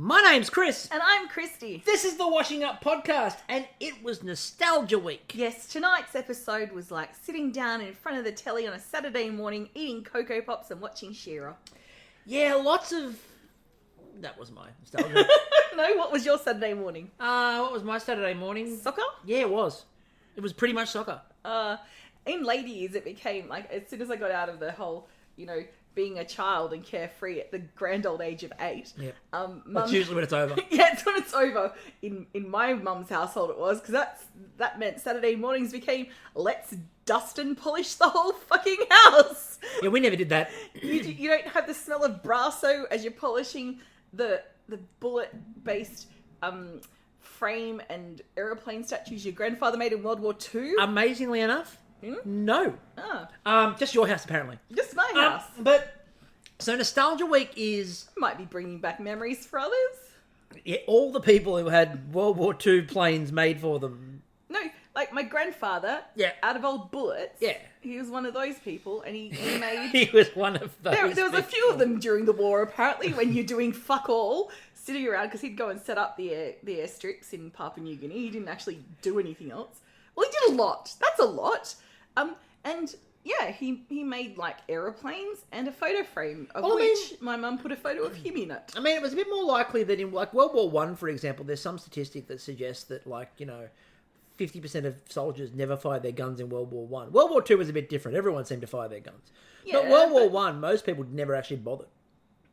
My name's Chris. And I'm Kristie. This is the Washing Up Podcast, and it was Nostalgia Week. Yes, tonight's episode was like sitting down in front of the telly on a Saturday morning, eating Cocoa Pops and watching She-Ra. Yeah, lots of... That was my nostalgia. No, what was your Saturday morning? What was my Saturday morning? Soccer? Yeah, it was. It was pretty much soccer. In later years, it became like, as soon as I got out of the whole, being a child and carefree at the grand old age of 8. Yeah. Mum... That's usually when it's over. Yeah, it's when it's over. In my mum's household it was, because that meant Saturday mornings became, let's dust and polish the whole fucking house. Yeah, we never did that. You don't have the smell of brasso as you're polishing the bullet-based frame and aeroplane statues your grandfather made in World War II. Amazingly enough, no. Just your house, apparently. Just my house. So Nostalgia Week is... Might be bringing back memories for others. Yeah, all the people who had World War II planes made for them. No, like my grandfather, out of old bullets, he was one of those people, and he made... He was one of those There was a few of them during the war, apparently, when you're doing fuck all, sitting around, because he'd go and set up the airstrips in Papua New Guinea. He didn't actually do anything else. Well, he did a lot. That's a lot. And yeah, he made like aeroplanes and a photo frame of my mum put a photo of him in it. I mean, it was a bit more likely that in like World War One, for example, there's some statistic that suggests that 50% of soldiers never fired their guns in World War One. World War Two was a bit different. Everyone seemed to fire their guns. Yeah, but World War One, most people never actually bothered.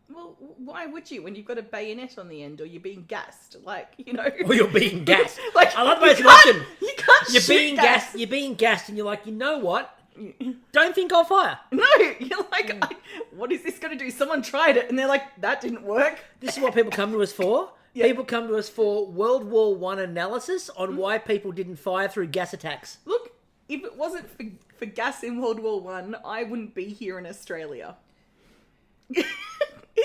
Well, why would you when you've got a bayonet on the end, or you're being gassed? Or you're being gassed. I love the way it's watching. You can't You're shoot being gas. gassed. You're being gassed, and you're like, you know what? Don't think I'll fire. No, you're like, what is this going to do? Someone tried it, and they're like, that didn't work. This is what people come to us for. Yeah. People come to us for World War One analysis on why people didn't fire through gas attacks. Look, if it wasn't for gas in World War One, I wouldn't be here in Australia.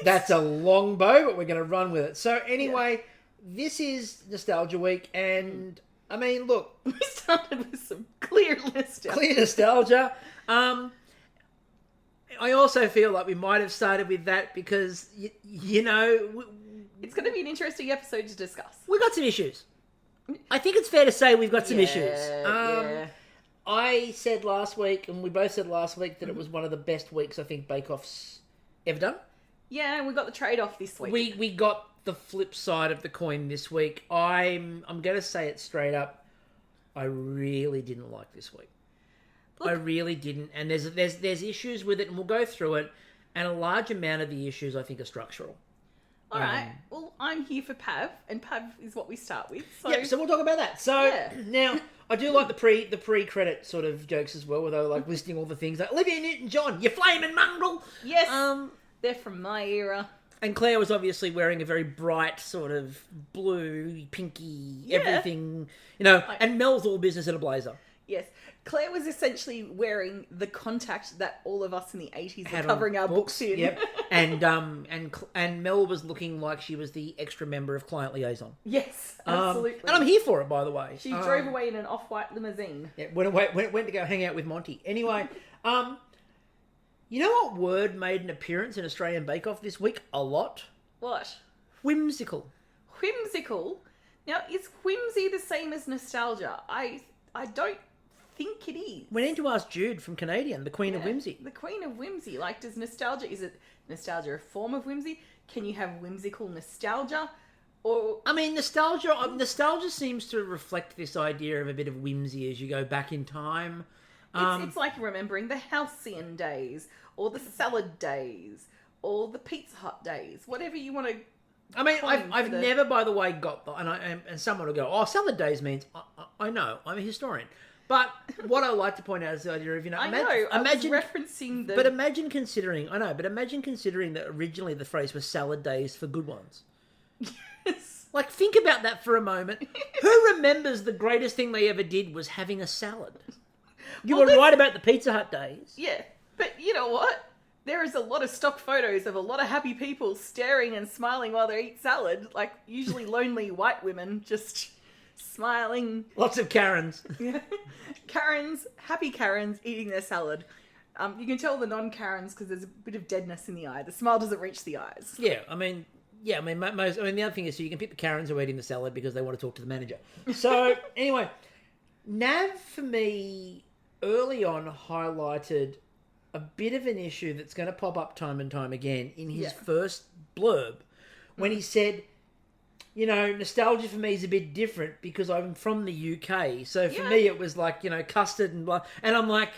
That's a long bow, but we're going to run with it. So anyway, This is Nostalgia Week, and I mean, look. We started with some clear nostalgia. Clear nostalgia. I also feel like we might have started with that because, it's going to be an interesting episode to discuss. We got some issues. I think it's fair to say we've got some issues. Yeah. I said last week, and we both said last week, that it was one of the best weeks I think Bake Off's ever done. Yeah, and we got the trade-off this week. We got the flip side of the coin this week. I'm going to say it straight up. I really didn't like this week. Look, I really didn't. And there's issues with it, and we'll go through it. And a large amount of the issues, I think, are structural. All right. Well, I'm here for Pav, and Pav is what we start with. So we'll talk about that. So now, I do like the pre-credit sort of jokes as well, where they're like listing all the things like Olivia Newton-John, you flaming mongrel. Yes. They're from my era. And Claire was obviously wearing a very bright sort of blue, pinky, everything, and Mel's all business in a blazer. Yes. Claire was essentially wearing the contact that all of us in the 80s were covering our books in. Yep. And Mel was looking like she was the extra member of client liaison. Yes, absolutely. And I'm here for it, by the way. She drove away in an off-white limousine. Yeah, went to go hang out with Monty. Anyway, you know what word made an appearance in Australian Bake Off this week? A lot. What? Whimsical. Whimsical? Now, is whimsy the same as nostalgia? I don't think it is. We need to ask Jude from Canadian, the Queen of Whimsy. The Queen of Whimsy. Like, is it nostalgia a form of whimsy? Can you have whimsical nostalgia? Or I mean, nostalgia seems to reflect this idea of a bit of whimsy as you go back in time. It's like remembering the halcyon days, or the salad days, or the Pizza Hut days, whatever you want to. I mean, I've never, by the way, got the, and someone will go, oh, salad days means, I know, I'm a historian. But what I like to point out is the idea of, imagine referencing the... But imagine considering that originally the phrase was salad days for good ones. Yes. Like, think about that for a moment. Who remembers the greatest thing they ever did was having a salad? You were right about the Pizza Hut days. Yeah, but you know what? There is a lot of stock photos of a lot of happy people staring and smiling while they eat salad, like usually lonely white women just smiling. Lots of Karens. Yeah. Karens, happy Karens eating their salad. You can tell the non-Karens because there's a bit of deadness in the eye. The smile doesn't reach the eyes. Yeah, I mean, Yeah, I mean, the other thing is, so you can pick the Karens who are eating the salad because they want to talk to the manager. So, anyway, Nav, for me, early on highlighted a bit of an issue that's going to pop up time and time again in his first blurb when he said, you know, nostalgia for me is a bit different because I'm from the UK. So for me, it was like, you know, custard and blah. And I'm like,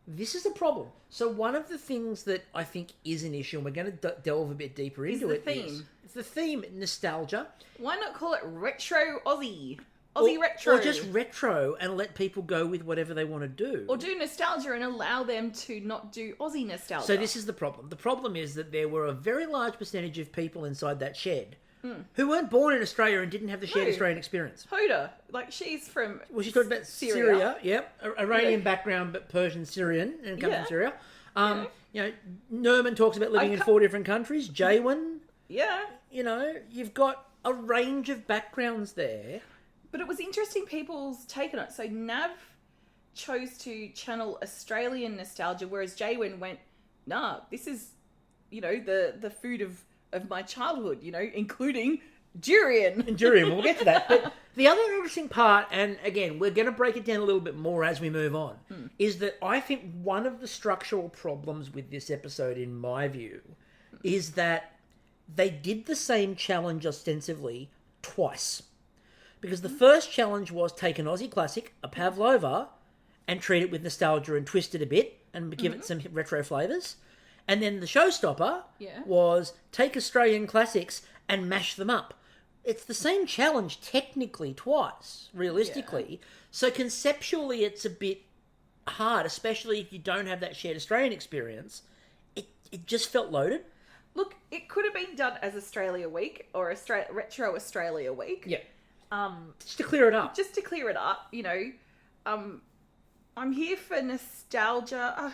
this is a problem. So one of the things that I think is an issue, and we're going to delve a bit deeper into it, is it's the theme, nostalgia. Why not call it retro Aussie? Aussie retro. Or just retro and let people go with whatever they want to do. Or do nostalgia and allow them to not do Aussie nostalgia. So this is the problem. The problem is that there were a very large percentage of people inside that shed who weren't born in Australia and didn't have the shared Australian experience. Hoda, like she's from she's talking about Syria. Yep. Iranian background, but Persian Syrian and come from Syria. You know, Nerman talks about living in 4 different countries. Jaywin. Yeah. You know, you've got a range of backgrounds there. But it was interesting people's take on it. So Nav chose to channel Australian nostalgia, whereas Jaywin went, nah, this is, you know, the food of my childhood, you know, including durian. And durian, we'll get to that. But the other interesting part, and again, we're going to break it down a little bit more as we move on, is that I think one of the structural problems with this episode, in my view, is that they did the same challenge ostensibly twice. Because the first challenge was take an Aussie classic, a Pavlova, and treat it with nostalgia and twist it a bit and give it some retro flavours. And then the showstopper was take Australian classics and mash them up. It's the same challenge technically twice, realistically. Yeah. So conceptually it's a bit hard, especially if you don't have that shared Australian experience. It just felt loaded. Look, it could have been done as Australia Week or Retro Australia Week. Yeah. Just to clear it up. Just to clear it up, you know, I'm here for nostalgia.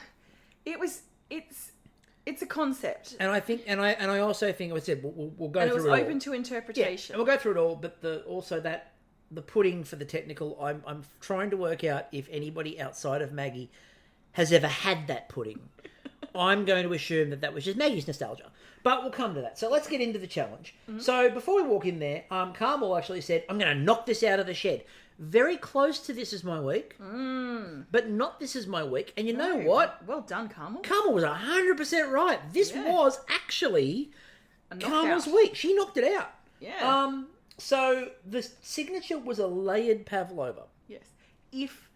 It's a concept, and I think, and I also think, I said we'll go through it all. And it was open to interpretation. Yeah, and we'll go through it all. But the pudding for the technical, I'm trying to work out if anybody outside of Maggie has ever had that pudding. I'm going to assume that was just Maggie's nostalgia. But we'll come to that. So let's get into the challenge. Mm-hmm. So before we walk in there, Carmel actually said, I'm going to knock this out of the shed. Very close to This Is My Week, but not This Is My Week. And you know what? Well done, Carmel. Carmel was 100% right. This was actually Carmel's week. She knocked it out. Yeah. So the signature was a layered Pavlova. Yes. If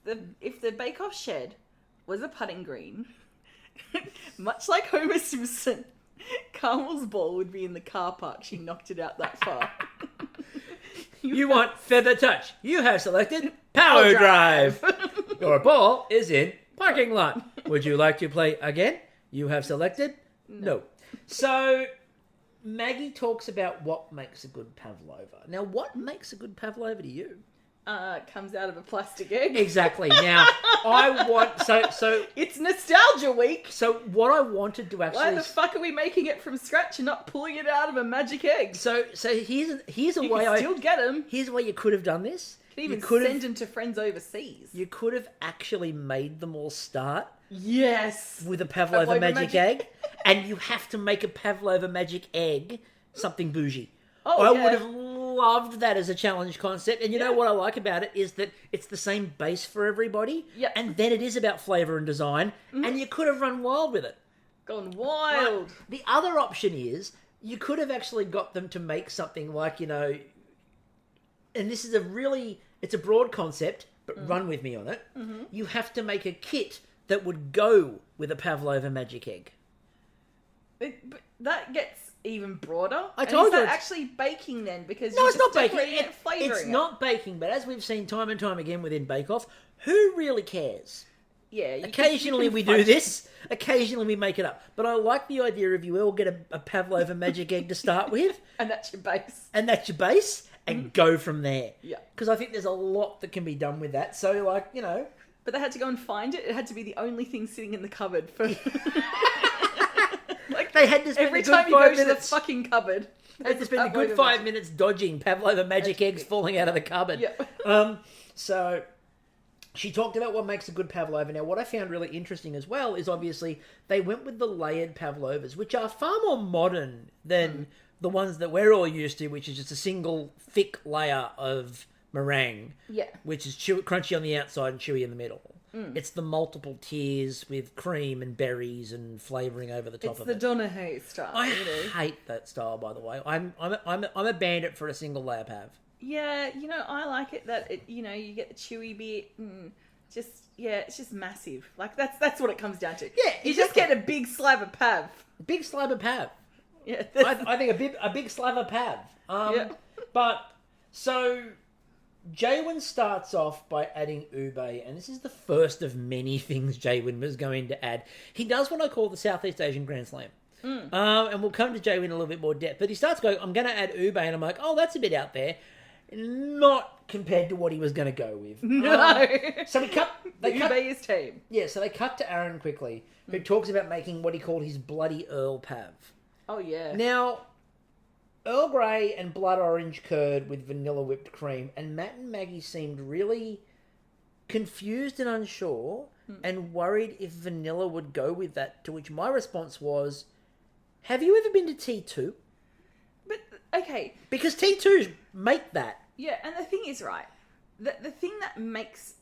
the Bake Off shed was a putting green, much like Homer Simpson, Carmel's ball would be in the car park. She knocked it out that far. You want feather touch. You have selected power drive. Your ball is in parking lot. Would you like to play again? You have selected no. So Maggie talks about what makes a good Pavlova. Now, what makes a good Pavlova to you? Comes out of a plastic egg. Exactly. Now, I want... So it's nostalgia week. So what I wanted to actually... Why the fuck are we making it from scratch and not pulling it out of a magic egg? So here's a you way can still get them. Here's a way you could have done this. You could even send them to friends overseas. You could have actually made them all start... Yes. With a Pavlova magic egg. And you have to make a Pavlova magic egg something bougie. I would have loved that as a challenge concept. And you know what I like about it is that it's the same base for everybody. Yeah. And then it is about flavour and design. Mm-hmm. And you could have run wild with it. Gone wild. Right. The other option is you could have actually got them to make something like, you know... And this is it's a broad concept, but run with me on it. Mm-hmm. You have to make a kit that would go with a Pavlova magic egg. But that gets even broader. I told you. It's actually baking then, because no, it's not baking. It's not baking, but as we've seen time and time again within Bake Off, who really cares? Yeah. Occasionally we do this. Occasionally we make it up. But I like the idea of you all get a Pavlova magic egg to start with. And that's your base. And go from there. Yeah. Because I think there's a lot that can be done with that. So, like, you know... But they had to go and find it. It had to be the only thing sitting in the cupboard for... Like, they had to spend every a good time you 5 go minutes... to the fucking cupboard... They had to spend a good 5 minutes dodging Pavlova magic eggs falling out of the cupboard. Yeah. So... she talked about what makes a good pavlova. Now, what I found really interesting as well is obviously they went with the layered pavlovas, which are far more modern than the ones that we're all used to, which is just a single thick layer of meringue, which is crunchy on the outside and chewy in the middle. It's the multiple tiers with cream and berries and flavouring over the top of it. It's the Donahue style. I hate that style, by the way. I'm a bandit for a single layer pav. Yeah, I like it that you get the chewy bit and it's just massive. Like that's what it comes down to. Yeah, you just get a big slab of pav. Big slab of pav. Yeah, I think a big slab of pav. But so Jaywin starts off by adding ube, and this is the first of many things Jaywin was going to add. He does what I call the Southeast Asian Grand Slam. And we'll come to Jaywin in a little bit more depth. But he starts going, I'm going to add ube, and I'm like, oh, that's a bit out there. Not compared to what he was going to go with. No. So ube is tame. Yeah, so they cut to Aaron quickly, who talks about making what he called his bloody Earl Pav. Oh, yeah. Now, Earl Grey and blood orange curd with vanilla whipped cream, and Matt and Maggie seemed really confused and unsure and worried if vanilla would go with that, to which my response was, have you ever been to T2? But, okay. Because T2s make that. Yeah, and the thing is, right, the thing that makes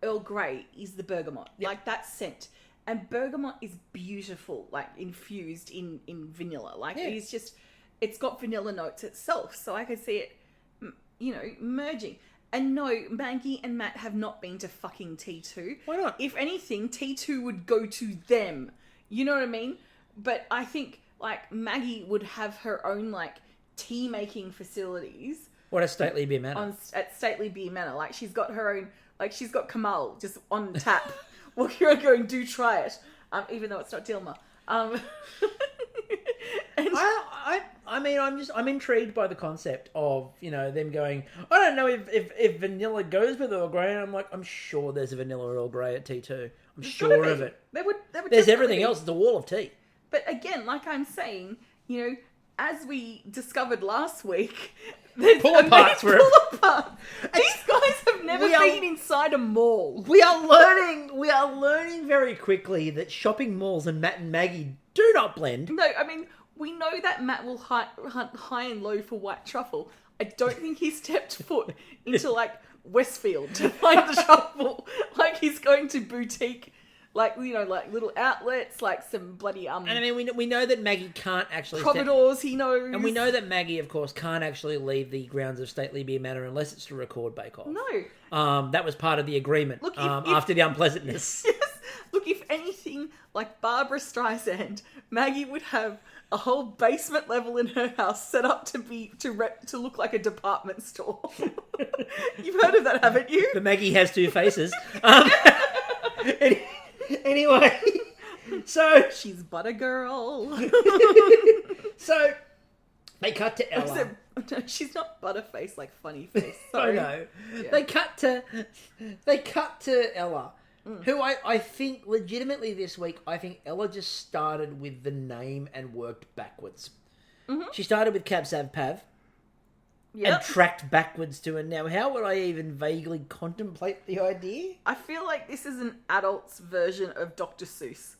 Earl Grey is the bergamot. Yep. Like, that scent. And bergamot is beautiful, like, infused in vanilla. Like, it's just, it's got vanilla notes itself. So I could see it, merging. And no, Maggie and Matt have not been to fucking T2. Why not? If anything, T2 would go to them. You know what I mean? But I think, like, Maggie would have her own, like, tea-making facilities. What, at Stately Beer Manor? At Stately Beer Manor. Like, she's got her own, like, she's got Carmel just on tap. Well, you're going, do try it. Even though it's not Dilma. I'm intrigued by the concept of, them going, I don't know if vanilla goes with Earl Grey. And I'm like, I'm sure there's a vanilla Earl Grey at T2. I'm sure of it. There would there's everything else. It's a wall of tea. But again, like I'm saying, as we discovered last week, there's pull apart. These guys have never been inside a mall. We are learning very quickly that shopping malls and Matt and Maggie do not blend. No, I mean, we know that Matt will hunt high and low for white truffle. I don't think he stepped foot into, like, Westfield to find the truffle. Like, he's going to boutique, like, like little outlets, like some bloody And I mean, we know that Maggie can't actually Providores, he knows. And we know that Maggie, of course, can't actually leave the grounds of Stately Beer Manor unless it's to record Bake Off. No. That was part of the agreement. Look, after the unpleasantness. Yes. Look, if anything, like Barbara Streisand, Maggie would have a whole basement level in her house set up to look like a department store. You've heard of that, haven't you? The Maggie has two faces. Anyway, so she's butter girl. So they cut to Ella. No, she's not butterface, like funny face. Sorry. No. Yeah. They cut to Ella, who I think legitimately this week, I think Ella just started with the name and worked backwards. Mm-hmm. She started with Cab Sav Pav. And tracked backwards to it. Now, how would I even vaguely contemplate the idea? I feel like this is an adult's version of Dr. Seuss.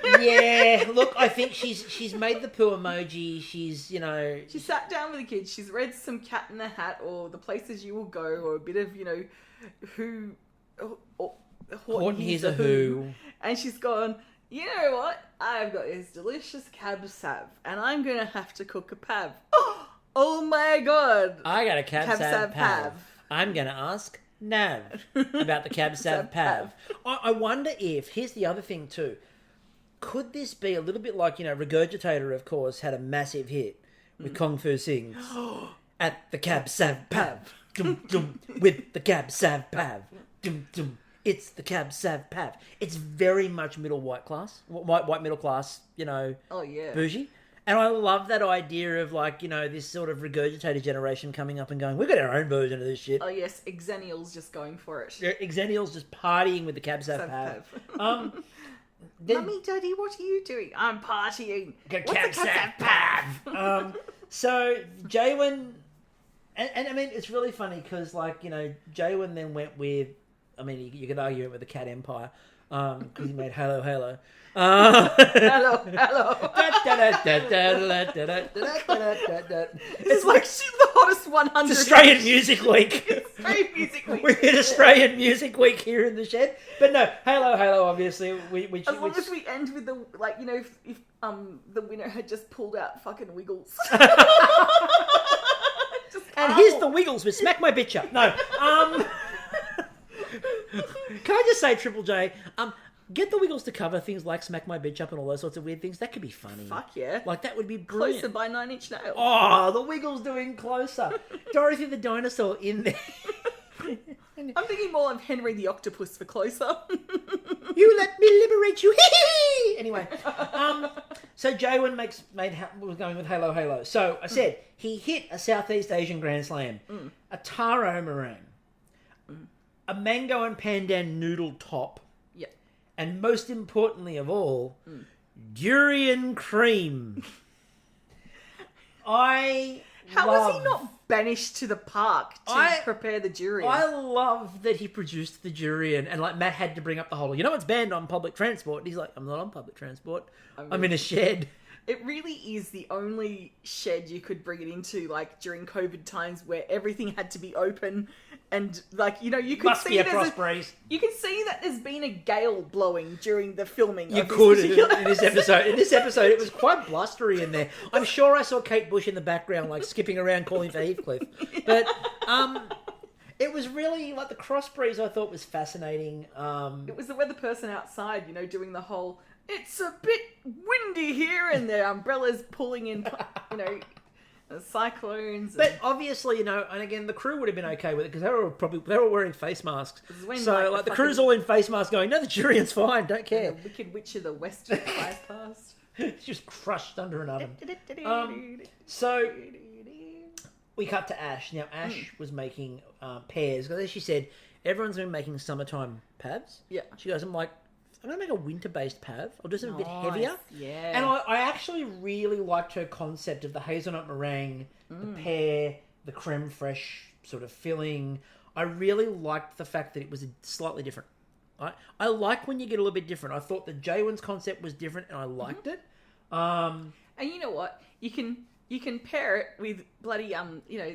Yeah, look, I think she's made the poo emoji. She's, She sat down with the kids. She's read some Cat in the Hat or The Places You Will Go or a bit of, Who... Horton Hears a Who. And she's gone, you know what? I've got this delicious Cab Sav and I'm going to have to cook a pav. Oh my god! I got a Cab Sav Pav. I'm going to ask Nav about the Cab Sav Pav. I wonder if, here's the other thing too, could this be a little bit like, Regurgitator, of course, had a massive hit with Kung Fu Sings at the Cab Sav Pav. Dum, dum, with the Cab Sav Pav. Dum, dum. It's the Cab Sav Pav. It's very much middle white middle class, Oh, yeah. bougie. And I love that idea of, like, this sort of regurgitated generation coming up and going, we've got our own version of this shit. Oh, yes. Exennials just going for it. Yeah, Exennials just partying with the Cab Sav Pav. Mummy, Daddy, what are you doing? I'm partying. Cab Sav Pav. So, Jaywin... And I mean, it's really funny because, like, Jaywin then went with I mean, you could argue it with the Cat Empire because he made Halo Halo. Hello. It's like she's the hottest 100. It's Australian Music Week. Australian Music Week. We hit Australian Music Week here in the shed. But no, Halo, obviously. As long as we end with the, like, you know, if the winner had just pulled out fucking Wiggles. And here's the Wiggles with Smack My Bitch Up. No. Can I just say, Triple J, get the Wiggles to cover things like Smack My Bitch Up and all those sorts of weird things. That could be funny. Fuck yeah. Like, that would be brilliant. Closer by 9 Inch Nails. Oh, the Wiggles doing Closer. Dorothy the dinosaur in there. I'm thinking more of Henry the Octopus for Closer. You let me liberate you. Anyway, so Jaywin was going with Halo Halo. So I said he hit a Southeast Asian Grand Slam, a taro meringue, a mango and pandan noodle top, and most importantly of all, durian cream. How was he not banished to the park to prepare the durian? I love that he produced the durian, and like Matt had to bring up the whole, you know, it's banned on public transport. And he's like, I'm not on public transport. I'm in a shed. It really is the only shed you could bring it into, like during COVID times, where everything had to be open, and like, you know, you could see cross breeze. You can see that there's been a gale blowing during the filming. You could in this episode. In this episode, it was quite blustery in there. I'm sure I saw Kate Bush in the background, like skipping around calling for Heathcliff. But it was really like the cross breeze. I thought was fascinating. It was the weather person outside, you know, doing the whole. It's a bit windy here, and the umbrellas pulling in, you know, cyclones. But obviously, you know, and again, the crew would have been okay with it because they were wearing face masks. So like the crew's all in face masks, going, "No, the durian's fine, don't care." The Wicked Witch of the West flies past, just crushed under an oven. So we cut to Ash. Now Ash was making pears because, as she said, everyone's been making summertime pavs. Yeah, she goes, I'm like, I'm going to make a winter-based pav. I'll do something a bit heavier. Yeah. And I actually really liked her concept of the hazelnut meringue, the pear, the creme fraiche sort of filling. I really liked the fact that it was slightly different. I like when you get a little bit different. I thought that Jaywin's concept was different, and I liked it. And you know what? You can pair it with bloody you know,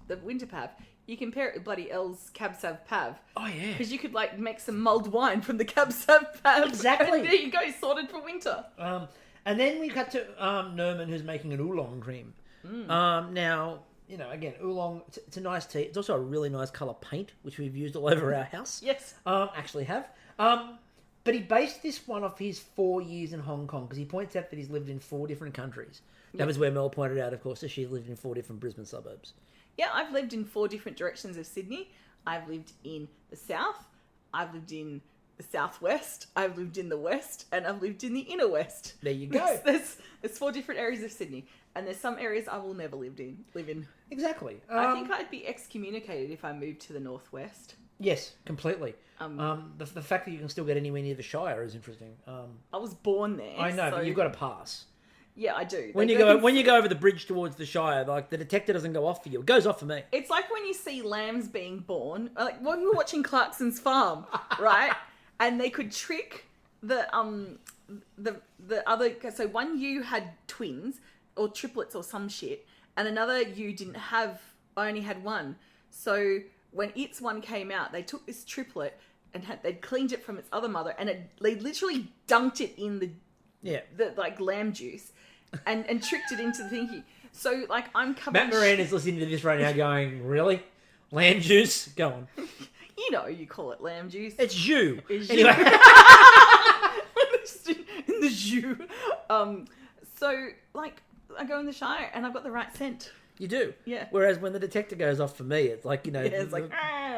the winter pav. You can pair it with bloody Elle's Cab Sav Pav. Oh, yeah. Because you could, like, make some mulled wine from the Cab Sav Pav. Exactly. And there you go, sorted for winter. And then we cut to Nerman, who's making an oolong cream. Now, you know, again, oolong, it's a nice tea. It's also a really nice colour paint, which we've used all over our house. Yes. Actually have. But he based this one off his 4 years in Hong Kong, because he points out that he's lived in 4 different countries. That was where Mel pointed out, of course, that she's lived in 4 different Brisbane suburbs. Yeah, I've lived in 4 different directions of Sydney. I've lived in the south, I've lived in the southwest, I've lived in the west, and I've lived in the inner west. There you go. There's 4 different areas of Sydney, and there's some areas I will never live in. Exactly. I think I'd be excommunicated if I moved to the northwest. Yes, completely. The fact that you can still get anywhere near the Shire is interesting. I was born there. I know, but you've got to pass. Yeah, I do. When you go over the bridge towards the Shire, like the detector doesn't go off for you. It goes off for me. It's like when you see lambs being born. Like when we were watching Clarkson's Farm, right? And they could trick the other. So one ewe had twins or triplets or some shit, and another ewe didn't have. Only had one. So when its one came out, they took this triplet and they'd cleaned it from its other mother, and they literally dunked it in the like lamb juice. And tricked it into the thingy. So, like, I'm covered... Matt Moran is listening to this right now going, really? Lamb juice? Go on. You know you call it lamb juice. It's jus. Anyway. In the jus. So, like, I go in the Shire and I've got the right scent. You do? Yeah. Whereas when the detector goes off for me, it's like, you know... Yeah, it's like...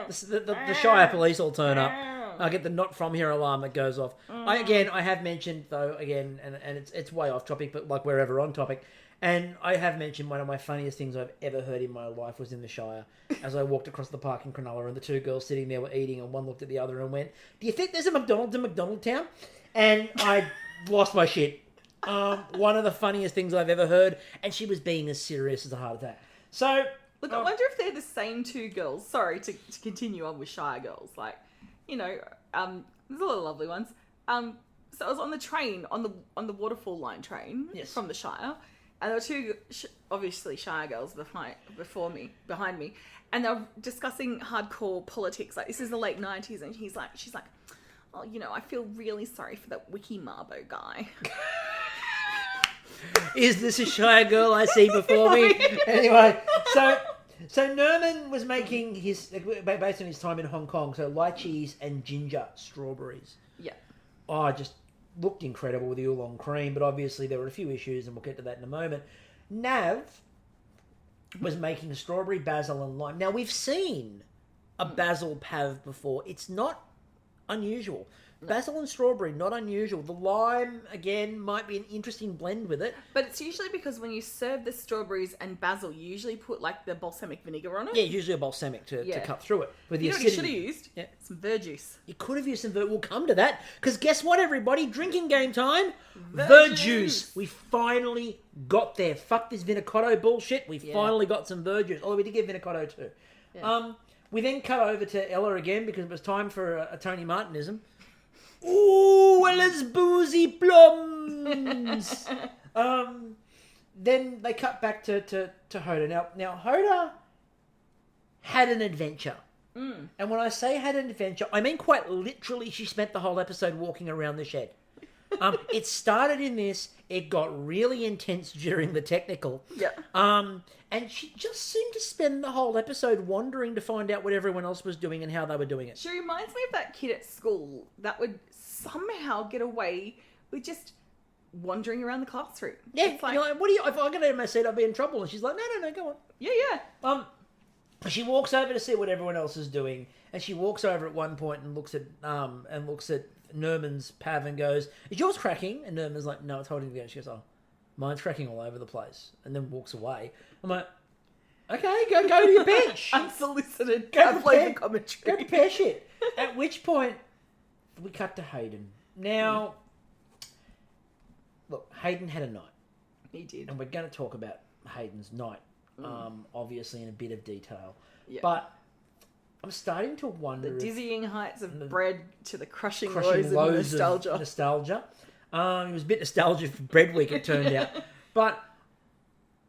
The Shire police all turn up. I get the not from here alarm that goes off. I have mentioned, though, and it's way off topic, but like we're ever on topic, and I have mentioned one of my funniest things I've ever heard in my life was in the Shire, as I walked across the park in Cronulla, and the 2 girls sitting there were eating, and one looked at the other and went, "Do you think there's a McDonald's in McDonaldtown?" And I lost my shit. One of the funniest things I've ever heard, and she was being as serious as a heart attack. So... Look, I wonder if they're the same two girls. Sorry to continue on with Shire girls. Like, you know, there's a lot of lovely ones. So I was on the train, on the waterfall line train from the Shire, and there were two, obviously Shire girls behind me, and they were discussing hardcore politics. Like, this is the late 90s, and she's like, oh, you know, I feel really sorry for that Wiki Marbo guy. Is this a Shire girl I see before me? Anyway, so Nerman was making his, based on his time in Hong Kong, so lychees and ginger strawberries. Yeah. Oh, just looked incredible with the oolong cream, but obviously there were a few issues, and we'll get to that in a moment. Nav was making strawberry, basil, and lime. Now, we've seen a basil pav before. It's not unusual. Basil and strawberry, not unusual. The lime, again, might be an interesting blend with it. But it's usually because when you serve the strawberries and basil, you usually put, like, the balsamic vinegar on it. Yeah, usually a balsamic to cut through it. With the you know what you should have used? Yeah. Some verjuice. You could have used some We'll come to that. Because guess what, everybody? Drinking game time. Verjuice. We finally got there. Fuck this Vinicotto bullshit. We finally got some verjuice. Although we did get Vinicotto too. Yeah. We then cut over to Ella again because it was time for a Tony Martinism. Ooh, Ella's boozy plums. Then they cut back to Hoda. Now Hoda had an adventure. And when I say had an adventure, I mean quite literally she spent the whole episode walking around the shed. It started in this, it got really intense during the technical. Yeah. And she just seemed to spend the whole episode wandering to find out what everyone else was doing and how they were doing it. She reminds me of that kid at school that would somehow get away with just wandering around the classroom. Yeah, it's like, what do you? If I get out of my seat, I'll be in trouble. And she's like, no, go on. Yeah. She walks over to see what everyone else is doing, and she walks over at one point and looks at Nerman's pav and goes, "Is yours cracking?" And Nerman's like, "No, it's holding together." She goes, "Oh, mine's cracking all over the place," and then walks away. I'm like, "Okay, go to your bench." Unsolicited. Go play the commentary. Go prepare shit. At which point, we cut to Hayden. Now, look, Hayden had a night. He did. And we're going to talk about Hayden's night, obviously in a bit of detail. Yeah. But I'm starting to wonder... The dizzying heights of bread to the crushing lows of nostalgia. It was a bit nostalgic for Bread Week, it turned out. But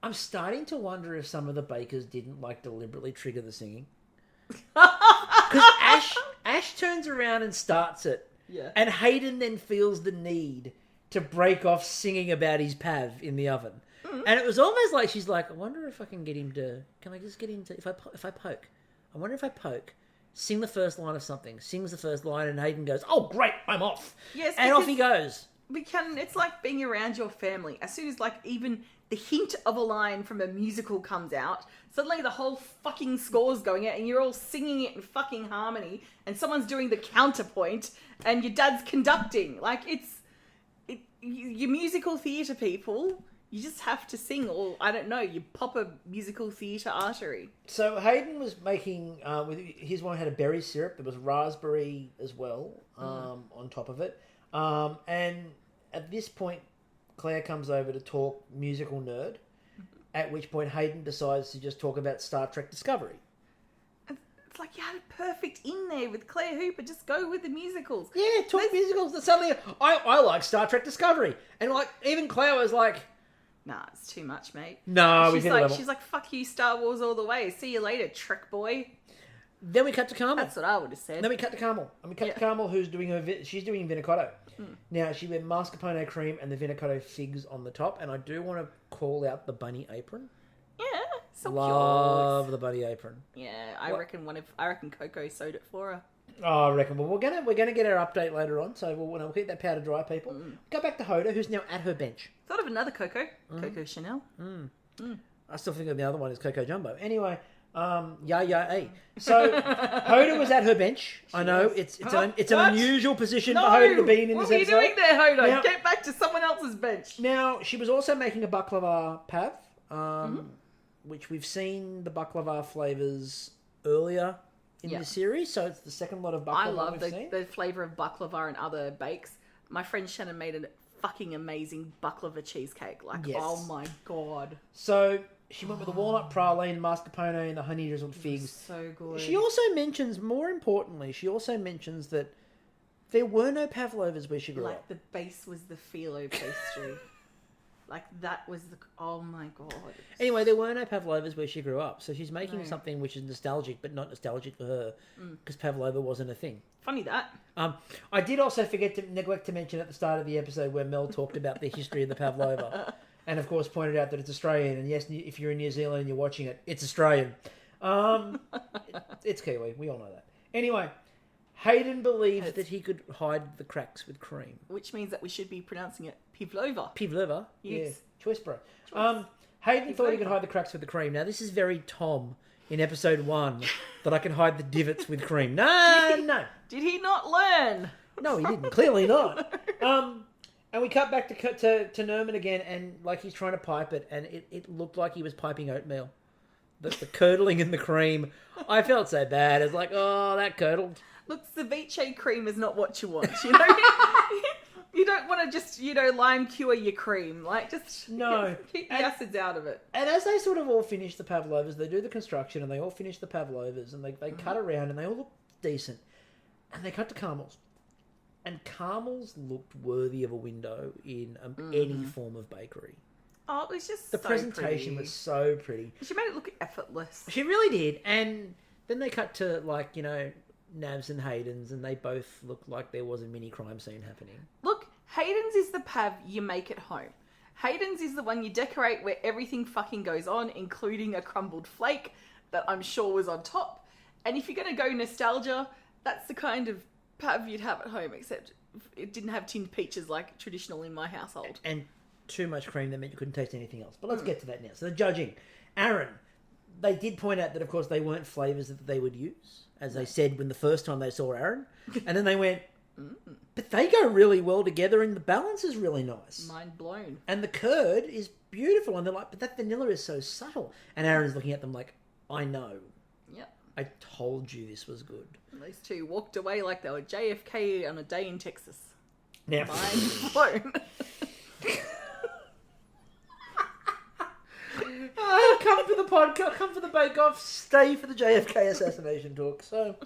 I'm starting to wonder if some of the bakers didn't, deliberately trigger the singing. Because Ash turns around and starts it. Yeah. And Hayden then feels the need to break off singing about his pav in the oven. Mm-hmm. And it was almost like she's like, I wonder if I can get him to... Can I just get him to... If I poke... I wonder if I poke... Sing the first line of something. Sings the first line and Hayden goes, "Oh, great, I'm off." Yes, and off he goes. It's like being around your family. As soon as even the hint of a line from a musical comes out, suddenly the whole fucking score's going out and you're all singing it in fucking harmony and someone's doing the counterpoint and your dad's conducting. You musical theatre people... You just have to sing, or I don't know, you pop a musical theatre artery. So Hayden was making, his one had a berry syrup. There was raspberry as well on top of it. And at this point, Claire comes over to talk musical nerd, at which point Hayden decides to just talk about Star Trek Discovery. It's like you had it perfect in there with Claire Hooper. Just go with the musicals. Yeah, talk musicals. Suddenly, I like Star Trek Discovery. And even Claire was like... Nah, it's too much, mate. No, she's like, fuck you, Star Wars all the way. See you later, Trek boy. Then we cut to Carmel. That's what I would have said. Then we cut to Carmel. And we cut to Carmel, who's doing she's doing Vinicotto. Now, she went mascarpone cream and the Vinicotto figs on the top. And I do want to call out the bunny apron. Yeah, so Love the bunny apron. Yeah, I reckon Coco sewed it for her. Oh, I reckon. Well, we're gonna get our update later on, so we'll keep that powder dry, people. Go back to Hoda, who's now at her bench. Thought of another Coco. Coco Chanel. I still think of the other one is Coco Jumbo. Anyway, So Hoda was at her bench. I know it's an unusual position for Hoda to be in this episode. What are you doing there, Hoda? Now, get back to someone else's bench. Now, she was also making a baklava pav, which we've seen the baklava flavours earlier in the series, so it's the second lot of baklava I love we've seen. The flavour of baklava and other bakes. My friend Shannon made a fucking amazing baklava cheesecake. Oh my god. So She went with the walnut praline, mascarpone, and the honey drizzled figs. So good. She also mentions, more importantly, that there were no pavlovas where she grew up. The base was the phyllo pastry. That was the... Oh, my God. Anyway, there were no pavlovas where she grew up. So she's making something which is nostalgic, but not nostalgic for her, because pavlova wasn't a thing. Funny that. I did also neglect to mention at the start of the episode where Mel talked about the history of the pavlova. And, of course, pointed out that it's Australian. And, yes, if you're in New Zealand and you're watching it, it's Australian. It's Kiwi. We all know that. Anyway... Hayden believed that he could hide the cracks with cream. Which means that we should be pronouncing it Pavlova. Pavlova? Yes. Yeah. Choice, bro. Hayden thought he could hide the cracks with the cream. Now, this is very Tom in episode 1, that I can hide the divots with cream. No. Did he not learn? No, he didn't. Clearly not. And we cut back to Norman again, and he's trying to pipe it, and it looked like he was piping oatmeal. The curdling in the cream. I felt so bad. It's like, oh, that curdled. Look, ceviche cream is not what you want, You don't want to just, lime cure your cream. No. Keep the acids out of it. And as they sort of all finish the pavlovas, they do the construction and they all finish the pavlovas and they cut around and they all look decent. And they cut to Carmel's. And Carmel's looked worthy of a window in any form of bakery. Oh, it was just the presentation pretty. Was so pretty. She made it look effortless. She really did. And then they cut to, Nav's and Hayden's, and they both looked like there was a mini crime scene happening. Look, Hayden's is the pav you make at home. Hayden's is the one you decorate where everything fucking goes on, including a crumbled flake that I'm sure was on top. And if you're going to go nostalgia, that's the kind of pav you'd have at home, except it didn't have tinned peaches like traditional in my household. And too much cream that meant you couldn't taste anything else. But let's get to that now. So the judging. Aaron, they did point out that, of course, they weren't flavours that they would use, as they said when the first time they saw Aaron. And then they went, but they go really well together and the balance is really nice. Mind blown. And the curd is beautiful. And they're like, but that vanilla is so subtle. And Aaron's looking at them like, I know. Yep. I told you this was good. And those two walked away like they were JFK on a day in Texas. Now, mind blown. Come for the podcast, come for the bake-off, stay for the JFK assassination talk. So,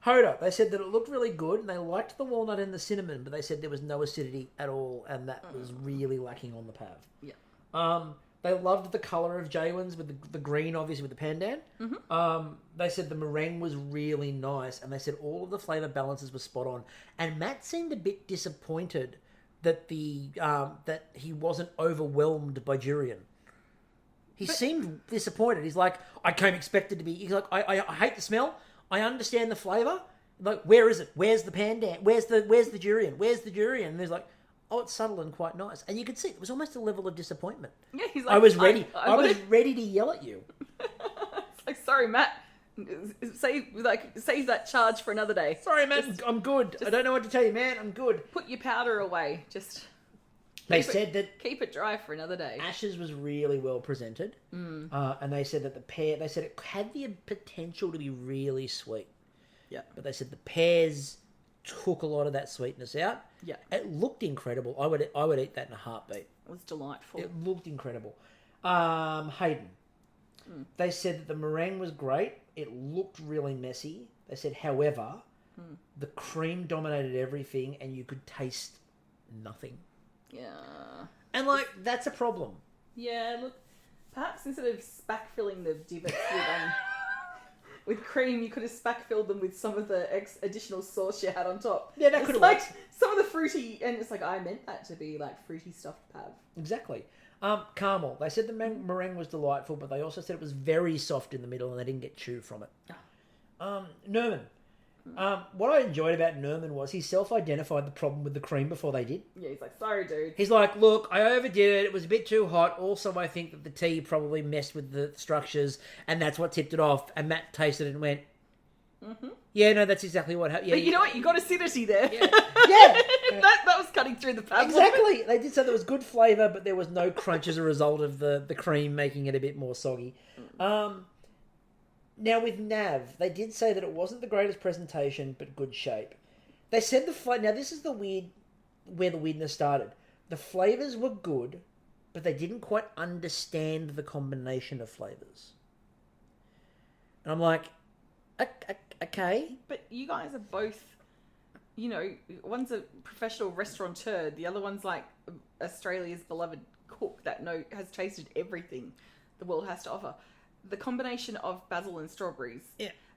Hoda, they said that it looked really good, and they liked the walnut and the cinnamon, but they said there was no acidity at all, and that was really lacking on the pav. Yeah. They loved the colour of Jaywin's with the green, obviously, with the pandan. Mm-hmm. They said the meringue was really nice, and they said all of the flavour balances were spot on. And Matt seemed a bit disappointed that that he wasn't overwhelmed by durian. He seemed disappointed. He's like, I came expected to be... He's like, I hate the smell. I understand the flavour. Like, where is it? Where's the pandan? Where's the durian? Where's the durian? And he's like, oh, it's subtle and quite nice. And you could see it was almost a level of disappointment. Yeah, he's like... I was ready. I was ready to yell at you. It's like, sorry, Matt. Save that charge for another day. Sorry, Matt. I'm good. I don't know what to tell you, man. I'm good. Put your powder away. They said that keep it dry for another day. Ashes was really well presented, and they said that they said it had the potential to be really sweet. Yeah, but they said the pears took a lot of that sweetness out. Yeah, it looked incredible. I would eat that in a heartbeat. It was delightful. It looked incredible. Hayden, they said that the meringue was great. It looked really messy. They said, however, the cream dominated everything, and you could taste nothing. Yeah. And, that's a problem. Yeah, look, perhaps instead of spack-filling the divots with cream, you could have spack-filled them with some of the additional sauce you had on top. Yeah, that could have worked. Some of the fruity, and it's like, I meant that to be, fruity stuffed pav. Exactly. Carmel, they said the meringue was delightful, but they also said it was very soft in the middle and they didn't get chew from it. Norman. What I enjoyed about Norman was he self-identified the problem with the cream before they did. Yeah, he's like, sorry, dude. He's like, look, I overdid it. It was a bit too hot. Also, I think that the tea probably messed with the structures, and that's what tipped it off. And Matt tasted it and went, yeah, no, that's exactly what happened. Yeah, but you know what? You got acidity there. Yeah. that was cutting through the pav. Exactly. They did say there was good flavour, but there was no crunch as a result of the cream making it a bit more soggy. Now, with Nav, they did say that it wasn't the greatest presentation, but good shape. They said now this is where the weirdness started. The flavours were good, but they didn't quite understand the combination of flavours. And I'm like, okay. But you guys are both, one's a professional restaurateur, the other one's like Australia's beloved cook that has tasted everything the world has to offer. The combination of basil and strawberries,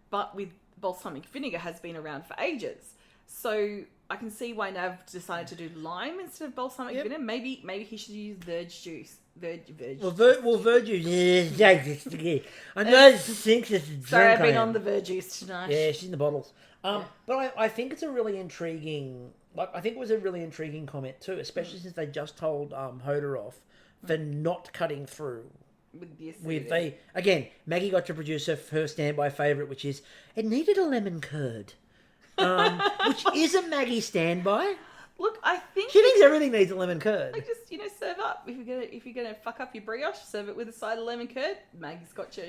but with balsamic vinegar, has been around for ages. So I can see why Nav decided to do lime instead of balsamic vinegar. Maybe he should use verge juice. Verge juice. Verge juice. I know think this is Sorry, I've been on the verge juice tonight. Yeah, she's in the bottles. But I think it's a really intriguing. I think it was a really intriguing comment too, especially since they just told Hoda off for not cutting through. Again, Maggie got to produce her standby favourite, which is it needed a lemon curd, which is a Maggie standby. Look, I think she thinks everything needs a lemon curd. Like, just serve up if you're gonna fuck up your brioche, serve it with a side of lemon curd. Maggie's got you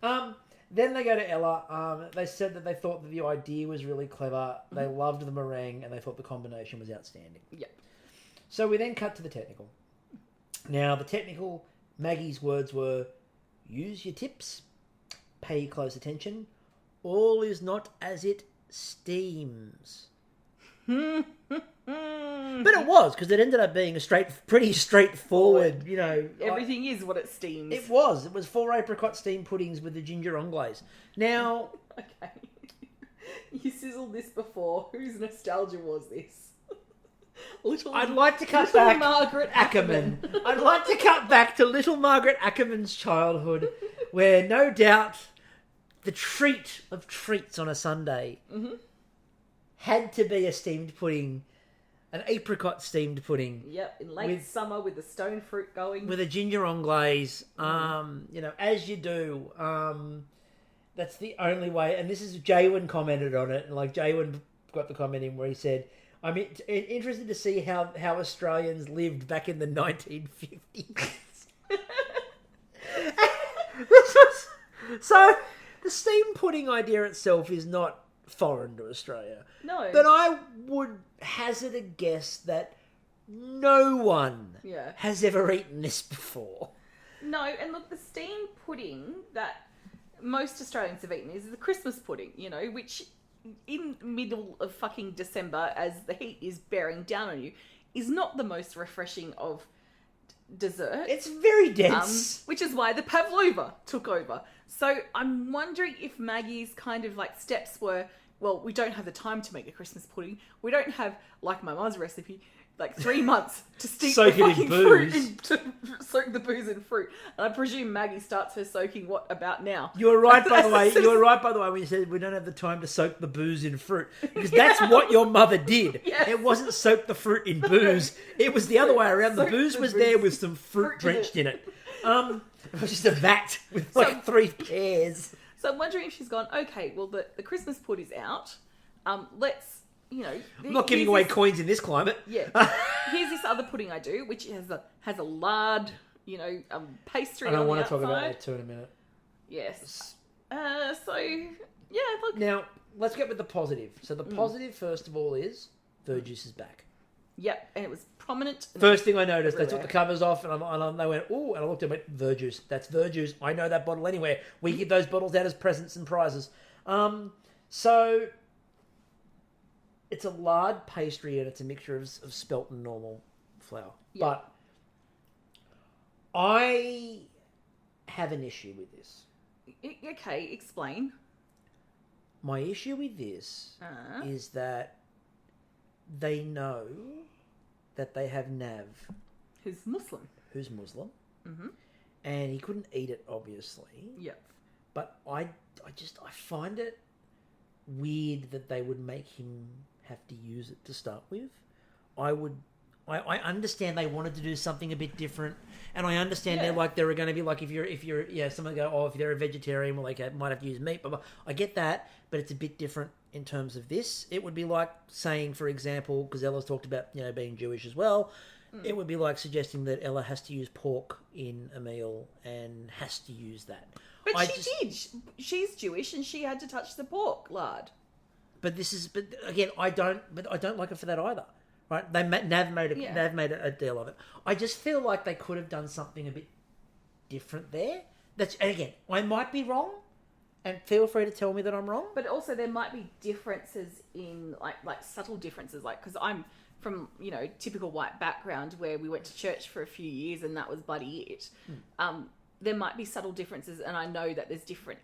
back. Then they go to Ella. They said that they thought that the idea was really clever. They loved the meringue, and they thought the combination was outstanding. Yep. So we then cut to the technical. Now, the technical, Maggie's words were, use your tips, pay close attention, all is not as it steams. But it was, because it ended up being pretty straightforward, Everything is what it steams. It was 4 apricot steamed puddings with the ginger anglaise. Now... Okay. You sizzled this before. Whose nostalgia was this? I'd like to cut back Margaret Ackerman. I'd like to cut back to little Margaret Ackerman's childhood, where no doubt the treat of treats on a Sunday had to be a steamed pudding, an apricot steamed pudding. Yep, in late summer with the stone fruit going. With a ginger anglaise, as you do. That's the only way. And this is, Jaywin commented on it, and Jaywin got the comment in where he said, I'm interested to see how Australians lived back in the 1950s. So, the steamed pudding idea itself is not foreign to Australia. No. But I would hazard a guess that no one has ever eaten this before. No, and look, the steamed pudding that most Australians have eaten is the Christmas pudding, which in middle of fucking December, as the heat is bearing down on you, is not the most refreshing of desserts. It's very dense. Which is why the Pavlova took over. So I'm wondering if Maggie's kind of steps were, well, we don't have the time to make a Christmas pudding. We don't have, like my mum's recipe, 3 months to steep the fucking fruit to soak the booze in fruit. And I presume Maggie starts her soaking about now. You were right, by the way. You were right, by the way, when you said we don't have the time to soak the booze in fruit, because that's what your mother did. Yes. It wasn't soak the fruit in booze. It was the other way around. The booze was there with some fruit drenched in it. It was just a vat with 3 pears. So I'm wondering if she's gone, okay, well, the Christmas pud is out. Let's, I'm not giving away coins in this climate. Yeah. Here's this other pudding I do, which has a lard, pastry on the outside. And I want to talk about that too in a minute. Yes. Look. Now, let's get with the positive. So the positive, first of all, is Verge Juice is back. Yep, and it was prominent. First thing I noticed, they took the covers off, and they went, ooh, and I looked at it and went, Verjuice. That's Verjuice. I know that bottle anywhere. We give those bottles out as presents and prizes. So, it's a lard pastry, and it's a mixture of spelt and normal flour. Yep. But I have an issue with this. Okay, explain. My issue with this is that they know that they have Nav, who's Muslim, mm-hmm. And he couldn't eat it, obviously. Yep. But I find it weird that they would make him have to use it to start with. I understand they wanted to do something a bit different, and I understand they're going to be if you're someone go, if they're a vegetarian, well, they might have to use meat, but I get that, but it's a bit different in terms of this. It would be like saying, for example, because Ella's talked about being Jewish as well. It would be like suggesting that Ella has to use pork in a meal and has to use that. But she did. She's Jewish and she had to touch the pork lard. But again, I don't like it for that either. right? They've made a deal of it. I just feel like they could have done something a bit different there. And again, I might be wrong, and feel free to tell me that I'm wrong. But also there might be differences in like subtle differences, like because I'm from typical white background where we went to church for a few years and that was bloody it. There might be subtle differences, and I know that there's different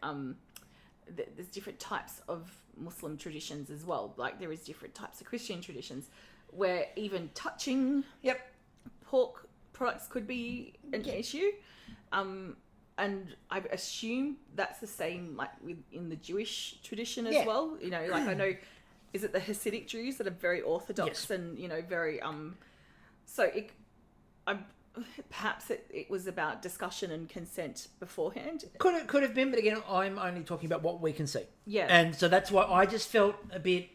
types of Muslim traditions as well. Like there is different types of Christian traditions where even touching pork products could be an issue. And I assume that's the same like in the Jewish tradition as well. Like I know, is it the Hasidic Jews that are very orthodox and very so perhaps it was about discussion and consent beforehand. Could have been, but again, I'm only talking about what we can see. Yeah. And so that's why I just felt a bit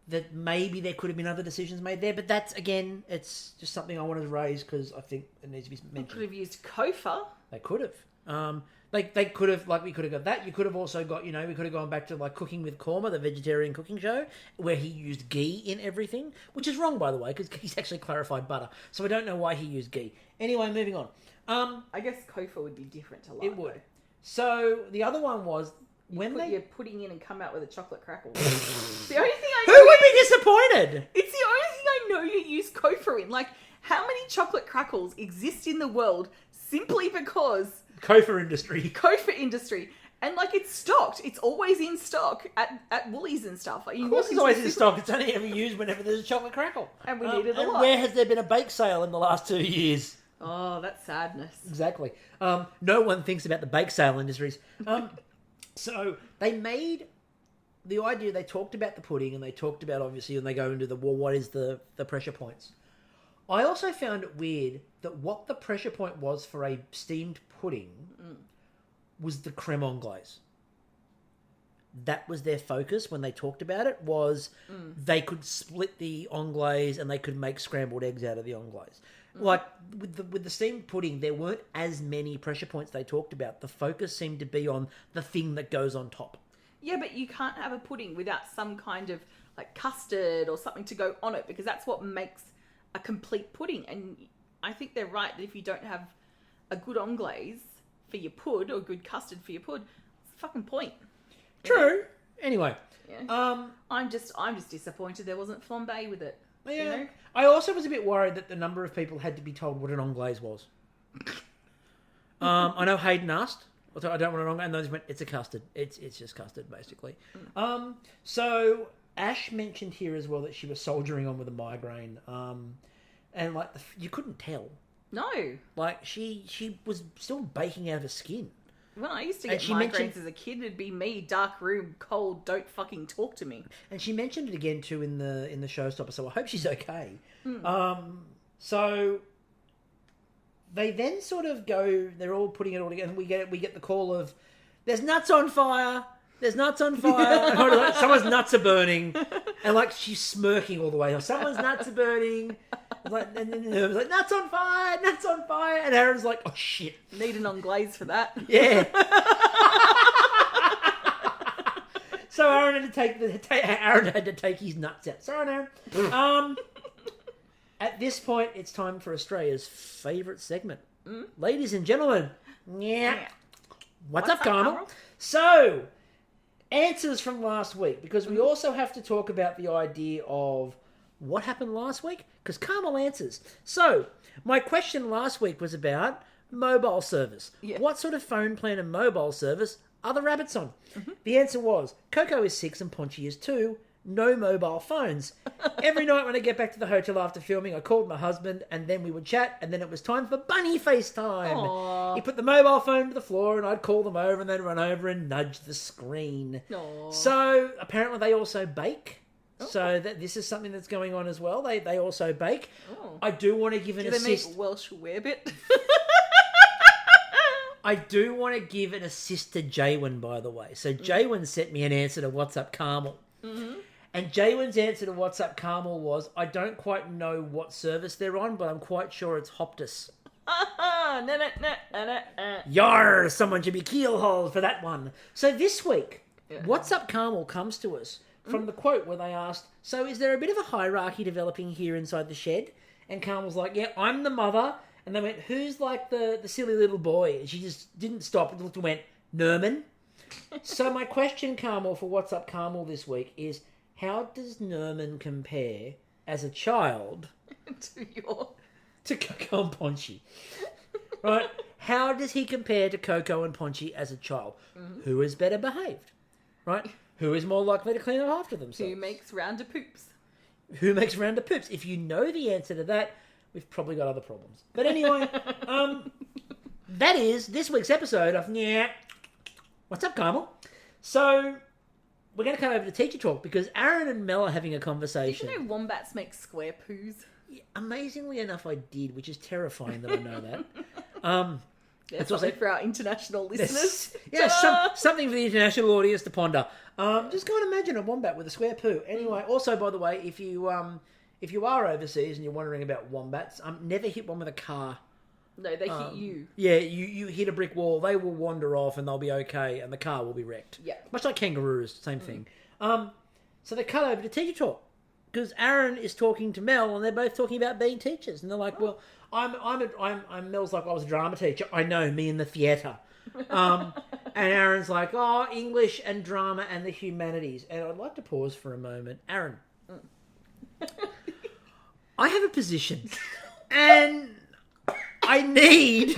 that maybe there could have been other decisions made there. But that's, again, it's just something I wanted to raise because I think it needs to be mentioned. They could have used Kofa. They could have. They could have, we could have got that. You could have also got, we could have gone back to Cooking with Korma, the vegetarian cooking show, where he used ghee in everything, which is wrong, by the way, because he's actually clarified butter. So I don't know why he used ghee. Anyway, moving on. I guess Kofa would be different to it would. So the other one was you're putting in and come out with a chocolate crackle. The only thing Who would be disappointed? It's the only thing I know you use Kofa in. Like, how many chocolate crackles exist in the world simply because Kofa industry. And it's stocked. It's always in stock at Woolies and stuff. Of course it's always in stock. It's only ever used whenever there's a chocolate crackle. And we need it a lot. And where has there been a bake sale in the last 2 years? Oh, that's sadness. Exactly. No one thinks about the bake sale industries. So they made the idea, they talked about the pudding and they talked about, obviously, when they go into what is the pressure points. I also found it weird that what the pressure point was for a steamed pudding was the creme anglaise. That was their focus when they talked about it, was they could split the anglaise and they could make scrambled eggs out of the anglaise. Like, with the steamed pudding, there weren't as many pressure points they talked about. The focus seemed to be on the thing that goes on top. Yeah, but you can't have a pudding without some kind of, custard or something to go on it, because that's what makes a complete pudding. And I think they're right that if you don't have a good anglaise for your pud or good custard for your pud, it's the fucking point. True. Anyway. Yeah. I'm just disappointed there wasn't flambe with it. Yeah. I also was a bit worried that the number of people had to be told what an anglaise was. I know Hayden asked. I don't want an anglaise. And they just went, it's a custard. It's just custard, basically. So Ash mentioned here as well that she was soldiering on with a migraine. And you couldn't tell. No. She was still baking out of her skin. When I used to get migraines as a kid, it'd be me, dark room, cold, don't fucking talk to me. And she mentioned it again too in the showstopper, so I hope she's okay. So they then sort of go, they're all putting it all together, and we get the call of, there's nuts on fire. There's nuts on fire. Someone's nuts are burning. And she's smirking all the way. Someone's nuts are burning. And then it was nuts on fire, nuts on fire. And Aaron's like, oh shit. Need an anglaise for that. Yeah. So Aaron had to take his nuts out. Sorry, Aaron. At this point, it's time for Australia's favourite segment. Ladies and gentlemen. Yeah. What's up, Carmel? So, answers from last week, because we also have to talk about the idea of what happened last week, because Carmel answers. So, my question last week was about mobile service. Yeah. What sort of phone plan and mobile service are the rabbits on? The answer was, Coco is 6 and Ponchi is 2. No mobile phones. Every night when I get back to the hotel after filming, I called my husband and then we would chat, and then it was time for bunny FaceTime. Aww. He put the mobile phone to the floor and I'd call them over and they'd run over and nudge the screen. Aww. So apparently they also bake. Oh. So this is something that's going on as well. They also bake. Oh. I do want to give an assist. Do they make Welsh rarebit? I do want to give an assist to Jaywin, by the way. So Jaywin sent me an answer to What's Up Carmel. And Jaywin's answer to What's Up Carmel was, I don't quite know what service they're on, but I'm quite sure it's Hoptus. Yar! Someone should be keelhauled for that one. So this week, What's Up Carmel comes to us from the quote where they asked, so is there a bit of a hierarchy developing here inside the shed? And Carmel's like, yeah, I'm the mother. And they went, who's like the silly little boy? And she just didn't stop and looked and went, Nerman. So my question, Carmel, for What's Up Carmel this week is, how does Nerman compare as a child to Coco and Ponchi? Right? How does he compare to Coco and Ponchi as a child? Mm-hmm. Who is better behaved? Right? Who is more likely to clean up after themselves? Who makes rounder poops? Who makes rounder poops? If you know the answer to that, we've probably got other problems. But anyway, that is this week's episode of What's Up, Carmel? So, we're going to come over to Teacher Talk because Aaron and Mel are having a conversation. Did you know wombats make square poos? Yeah, amazingly enough, I did, which is terrifying that I know that. That's also for our international listeners. Something for the international audience to ponder. Just go and imagine a wombat with a square poo. Anyway, also, by the way, if you are overseas and you're wondering about wombats, never hit one with a car. No, they hit you. Yeah, you hit a brick wall, they will wander off and they'll be okay, and the car will be wrecked. Yeah. Much like kangaroos, same thing. So they cut over to Teacher Talk because Aaron is talking to Mel, and they're both talking about being teachers, and they're like, "Well, I'm Mel's like, I was a drama teacher. I know, me in the theatre." And Aaron's like, "Oh, English and drama and the humanities." And I'd like to pause for a moment, Aaron. I have a position, and I need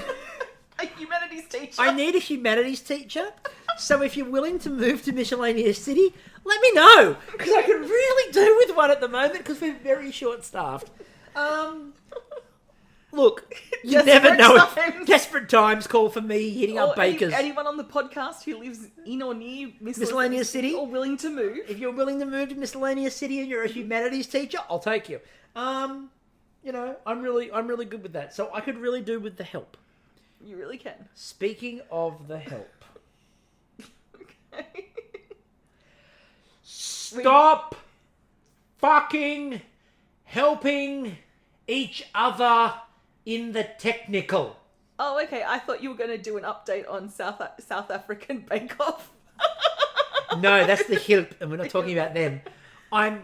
a humanities teacher. I need a humanities teacher. So if you're willing to move to Miscellaneous City, let me know, because I can really do with one at the moment because we're very short-staffed. Look, you never know. Desperate times call for me hitting up bakers. Anyone on the podcast who lives in or near Miscellaneous City or willing to move. If you're willing to move to Miscellaneous City and you're a humanities teacher, I'll take you. I'm really good with that. So I could really do with the help. You really can. Speaking of the help. Okay. Stop fucking helping each other in the technical. Oh, okay. I thought you were going to do an update on South African Bake Off. No, that's the help, and we're not talking about them. I'm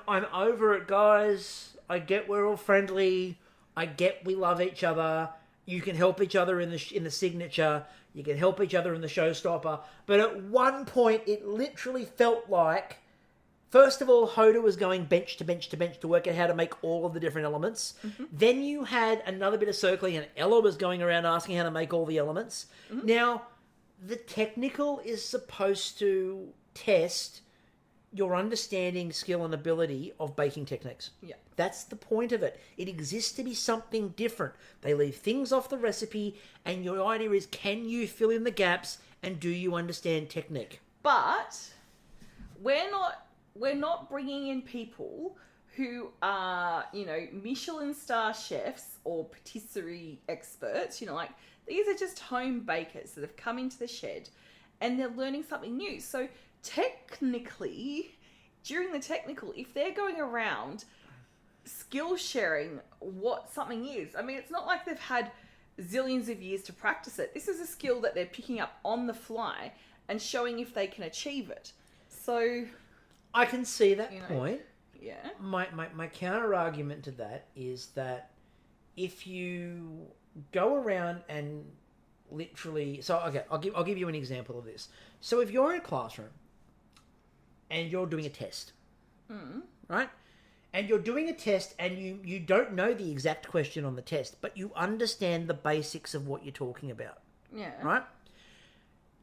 over it, guys. I get we're all friendly. I get we love each other. You can help each other in the signature. You can help each other in the showstopper. But at one point, it literally felt like, first of all, Hoda was going bench to bench to bench to work out how to make all of the different elements. Mm-hmm. Then you had another bit of circling, and Ella was going around asking how to make all the elements. Mm-hmm. Now, the technical is supposed to test your understanding, skill, and ability of baking techniques. Yeah. That's the point of it. It exists to be something different. They leave things off the recipe, and your idea is, can you fill in the gaps, and do you understand technique? But we're not bringing in people who are, Michelin star chefs or patisserie experts. Like, these are just home bakers that have come into the shed and they're learning something new. So technically, during the technical, if they're going around skill sharing what something is, it's not like they've had zillions of years to practice it. This is a skill that they're picking up on the fly and showing if they can achieve it. So I can see that point. Yeah. My counter argument to that is that if you go around and literally, I'll give you an example of this. So if you're in a classroom and you're doing a test, right? And you're doing a test and you don't know the exact question on the test, but you understand the basics of what you're talking about. Yeah. Right?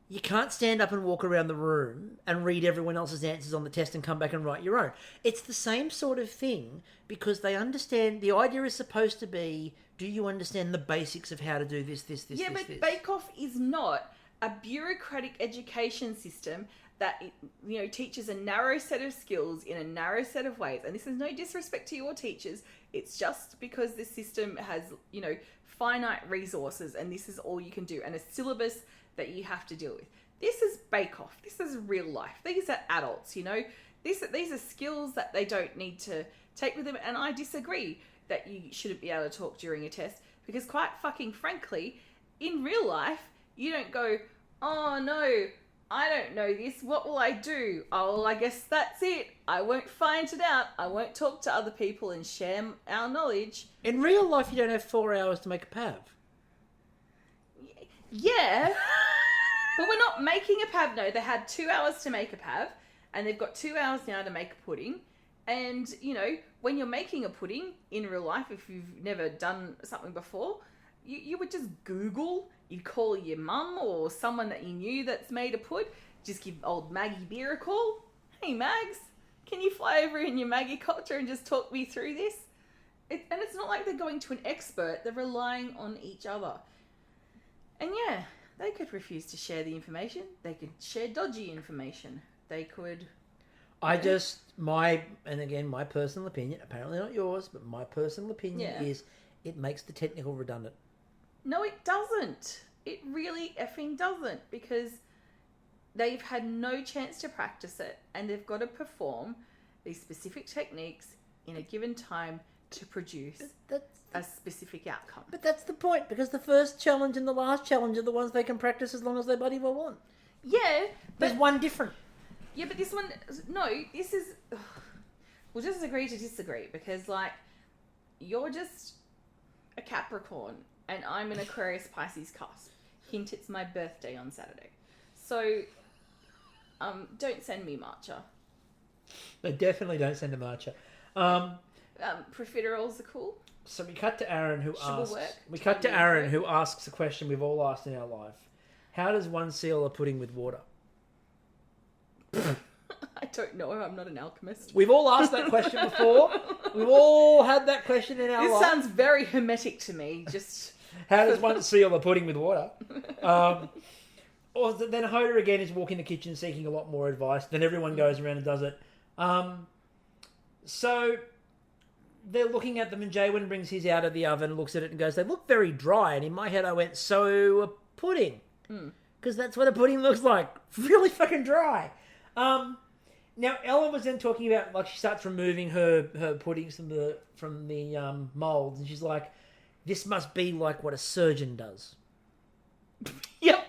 You can't stand up and walk around the room and read everyone else's answers on the test and come back and write your own. It's the same sort of thing because they understand, the idea is supposed to be, do you understand the basics of how to do this? Yeah, but Bake Off is not a bureaucratic education system that teaches a narrow set of skills in a narrow set of ways. And this is no disrespect to your teachers. It's just because the system has, finite resources and this is all you can do and a syllabus that you have to deal with. This is Bake Off. This is real life. These are adults, These are skills that they don't need to take with them. And I disagree that you shouldn't be able to talk during a test because quite fucking frankly, in real life, you don't go, oh no, I don't know this. What will I do? Oh, well, I guess that's it. I won't find it out. I won't talk to other people and share our knowledge. In real life, you don't have 4 hours to make a pav. Yeah. But we're not making a pav. No, they had 2 hours to make a pav, and they've got 2 hours now to make a pudding. And, you know, when you're making a pudding in real life, if you've never done something before, you would just Google. You'd call your mum or someone that you knew that's made a pud. Just give old Maggie Beer a call. Hey, Mags, can you fly over in your Maggie copter and just talk me through this? And it's not like they're going to an expert. They're relying on each other. And yeah, they could refuse to share the information. They could share dodgy information. They could... And again, my personal opinion, apparently not yours, but my personal opinion is it makes the technical redundant. No, it doesn't. It really effing doesn't, because they've had no chance to practice it, and they've got to perform these specific techniques in a given time to produce a specific outcome. But that's the point, because the first challenge and the last challenge are the ones they can practice as long as they bloody well want. Yeah, but... There's one different. Yeah, but this one... No, this is... We'll just agree to disagree, because, like, you're just a Capricorn, and I'm an Aquarius Pisces cusp. Hint, it's my birthday on Saturday. So, don't send me matcha. No, definitely don't send a matcha. Profiteroles are cool. So we cut to Aaron, who asks... Work. We cut to Aaron, who asks a question we've all asked in our life. How does one seal a pudding with water? I don't know. I'm not an alchemist. We've all asked that question before. We've all had that question in our life. This sounds very hermetic to me. Just... How does one seal a pudding with water? Or then Hoda again is walking the kitchen seeking a lot more advice. Then everyone goes around and does it. So they're looking at them, and Jaywin brings his out of the oven, looks at it and goes, they look very dry. And in my head I went, so a pudding. Because that's what a pudding looks like. Really fucking dry. Now Ellen was then talking about, like, she starts removing her puddings from the molds, and she's like, this must be like what a surgeon does. Yep.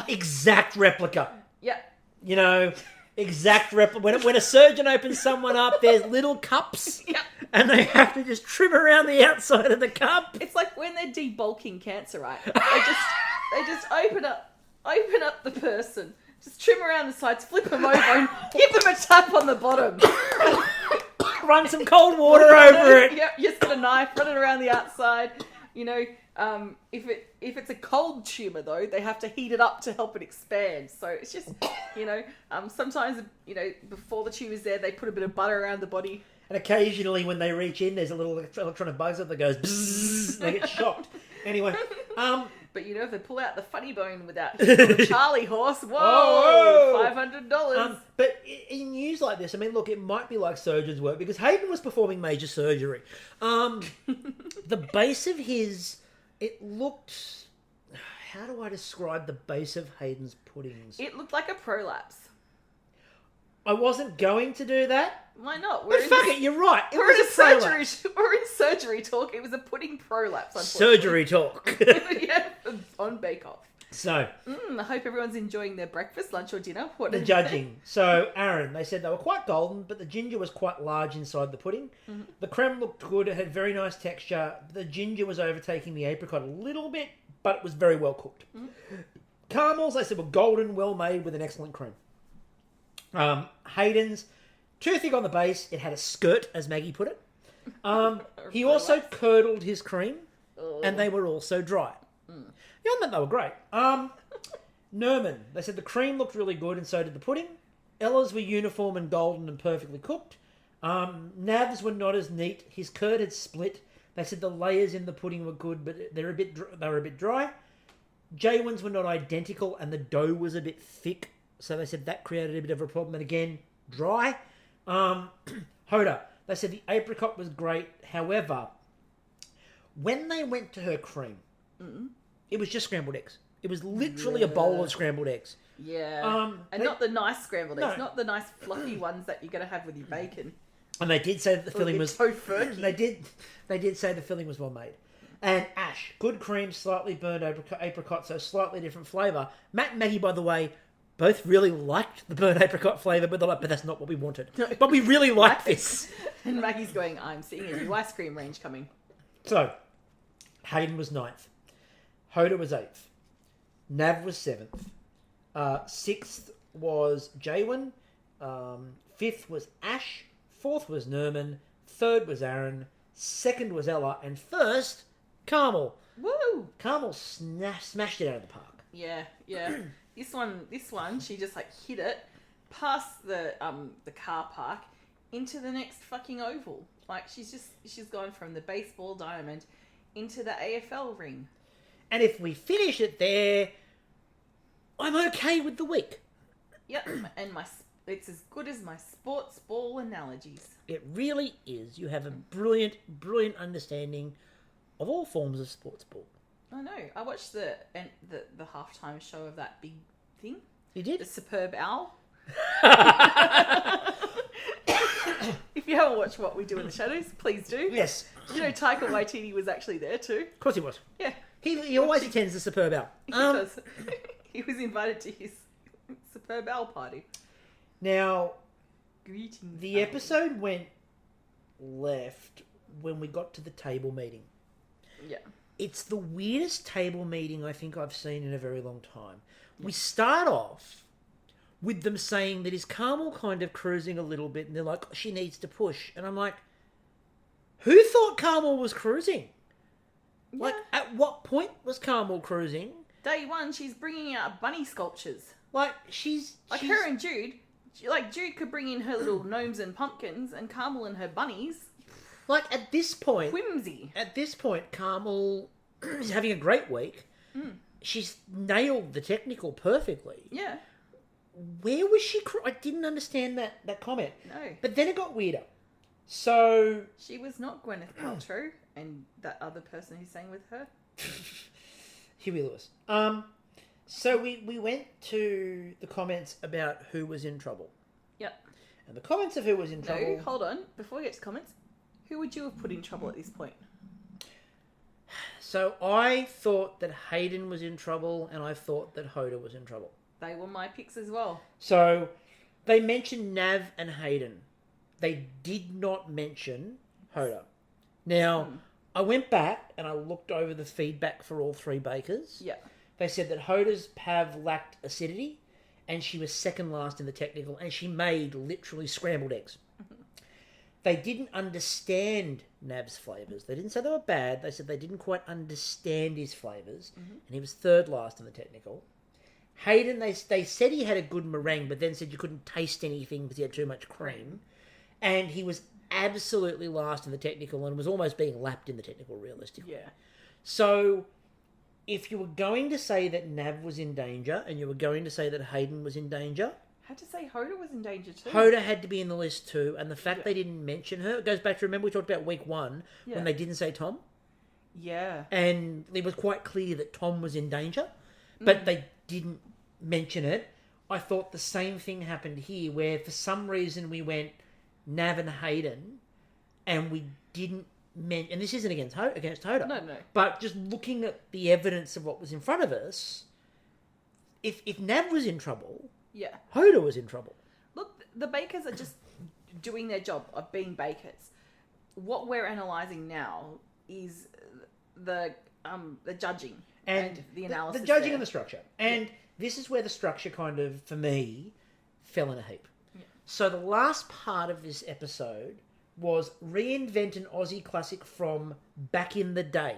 Exact replica. Yep. You know, exact replica. When a surgeon opens someone up, there's little cups. Yep. And they have to just trim around the outside of the cup. It's like when they're debulking cancer, right? They just open up the person, just trim around the sides, flip them over, and give them a tap on the bottom. Run some cold water over it. Yep, just get a knife, run it around the outside. You know, if it's a cold tumour, though, they have to heat it up to help it expand. So it's just, you know, sometimes, you know, before the tumour's there, they put a bit of butter around the body. And occasionally when they reach in, there's a little electronic buzzer that goes bzzz, and they get shocked. Anyway, But, you know, if they pull out the funny bone without the Charlie horse, whoa! $500. But in news like this, I mean, look, it might be like surgeons work, because Hayden was performing major surgery. The base of his, it looked... How do I describe the base of Hayden's puddings? It looked like a prolapse. I wasn't going to do that. Why not? But fuck it, you're right. We're in surgery talk. It was a pudding prolapse, unfortunately. Surgery talk. Yeah, on Bake Off. So, I hope everyone's enjoying their breakfast, lunch, or dinner. The judging. So, Aaron, they said they were quite golden, but the ginger was quite large inside the pudding. Mm-hmm. The creme looked good. It had very nice texture. The ginger was overtaking the apricot a little bit, but it was very well cooked. Mm-hmm. Caramels, they said, were golden, well made, with an excellent cream. Hayden's, too thick on the base. It had a skirt, as Maggie put it. He also curdled his cream, and they were also dry. Beyond that, they were great. Nerman, they said the cream looked really good, and so did the pudding. Ella's were uniform and golden and perfectly cooked. Nav's were not as neat. His curd had split. They said the layers in the pudding were good, but they were a bit dry. Jaywin's were not identical, and the dough was a bit thick. So they said that created a bit of a problem. And again, dry. Hoda, they said the apricot was great. However, when they went to her cream, it was just scrambled eggs. It was literally a bowl of scrambled eggs. Yeah. Not the nice scrambled eggs. Not the nice fluffy ones that you're going to have with your bacon. And they did say that the filling was... Tofurkey. They did say the filling was well made. And Ash, good cream, slightly burned apricot, so slightly different flavour. Matt and Maggie, by the way, both really liked the burnt apricot flavour, but they're like, but that's not what we wanted. But we really like this. And Maggie's going, I'm seeing a new ice cream range coming. So, Hayden was 9th. Hoda was 8th. Nav was 7th. 6th was Jaywin. 5th was Ash. 4th was Nerman. 3rd was Aaron. 2nd was Ella. And 1st, Carmel. Woo! Carmel smashed it out of the park. Yeah. This one, she just like hit it past the car park into the next fucking oval. Like she's gone from the baseball diamond into the AFL ring. And if we finish it there, I'm okay with the week. Yep, and it's as good as my sports ball analogies. It really is. You have a brilliant, brilliant understanding of all forms of sports ball. I know. I watched the halftime show of that big thing. You did? The Superb Owl. If you haven't watched What We Do in the Shadows, please do. Yes. You know, Taika Waititi was actually there too. Of course he was. Yeah. He always attends the Superb Owl. He does. He was invited to his Superb Owl party. Now, Greetings. the episode went left when we got to the table meeting. Yeah. It's the weirdest table meeting I think I've seen in a very long time. We start off with them saying that is Carmel kind of cruising a little bit, and they're like, she needs to push. And I'm like, who thought Carmel was cruising? Yeah. Like, at what point was Carmel cruising? Day one, she's bringing out bunny sculptures. Like, she's her and Jude. Jude could bring in her little gnomes and pumpkins, and Carmel and her bunnies. Like, at this point... Whimsy. At this point, Carmel is having a great week. She's nailed the technical perfectly. Yeah. Where was she... I didn't understand that comment. No. But then it got weirder. So... She was not Gwyneth Paltrow and that other person who sang with her. Huey Lewis. So we went to the comments about who was in trouble. Yep. And the comments of who was in trouble... No, hold on. Before we get to comments, who would you have put in trouble at this point? So I thought that Hayden was in trouble, and I thought that Hoda was in trouble. They were my picks as well. So they mentioned Nav and Hayden. They did not mention Hoda. Now, I went back and I looked over the feedback for all three bakers. Yeah. They said that Hoda's Pav lacked acidity, and she was second last in the technical, and she made literally scrambled eggs. They didn't understand Nav's flavours. They didn't say they were bad. They said they didn't quite understand his flavours, and he was third last in the technical. Hayden, they said he had a good meringue, but then said you couldn't taste anything because he had too much cream. And he was absolutely last in the technical and was almost being lapped in the technical, realistically. Yeah. So, if you were going to say that Nav was in danger, and you were going to say that Hayden was in danger... I had to say Hoda was in danger too. Hoda had to be in the list too, and the fact they didn't mention her, it goes back to, remember we talked about week 1, when they didn't say Tom? Yeah. And it was quite clear that Tom was in danger, but they didn't mention it. I thought the same thing happened here, where for some reason we went Nav and Hayden, and we didn't mention, and this isn't against Hoda. No. But just looking at the evidence of what was in front of us, if Nav was in trouble, Hoda was in trouble. Look, the bakers are just doing their job of being bakers. What we're analysing now is the judging and the analysis. The judging and the structure. And this is where the structure kind of, for me, fell in a heap. Yeah. So the last part of this episode was reinvent an Aussie classic from back in the day.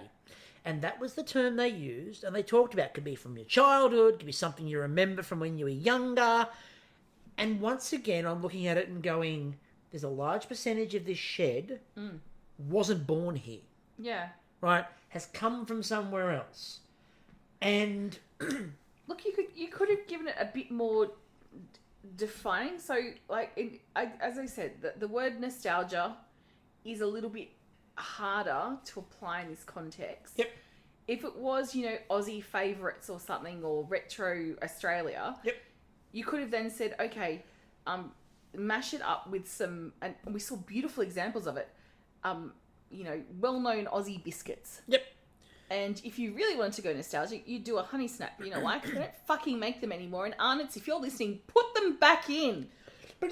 And that was the term they used, and they talked about it could be from your childhood, could be something you remember from when you were younger. And once again, I'm looking at it and going, there's a large percentage of this shed wasn't born here. Yeah. Right? Has come from somewhere else. And look, you could have given it a bit more defining. So, like, as I said, the word nostalgia is a little bit harder to apply in this context. Yep. If it was, Aussie favourites or something, or retro Australia, you could have then said, okay, mash it up with some, and we saw beautiful examples of it, well-known Aussie biscuits. Yep. And if you really wanted to go nostalgic, you'd do a honey snap. You know why? Because they don't fucking make them anymore. And Arnott's, if you're listening, put them back in. But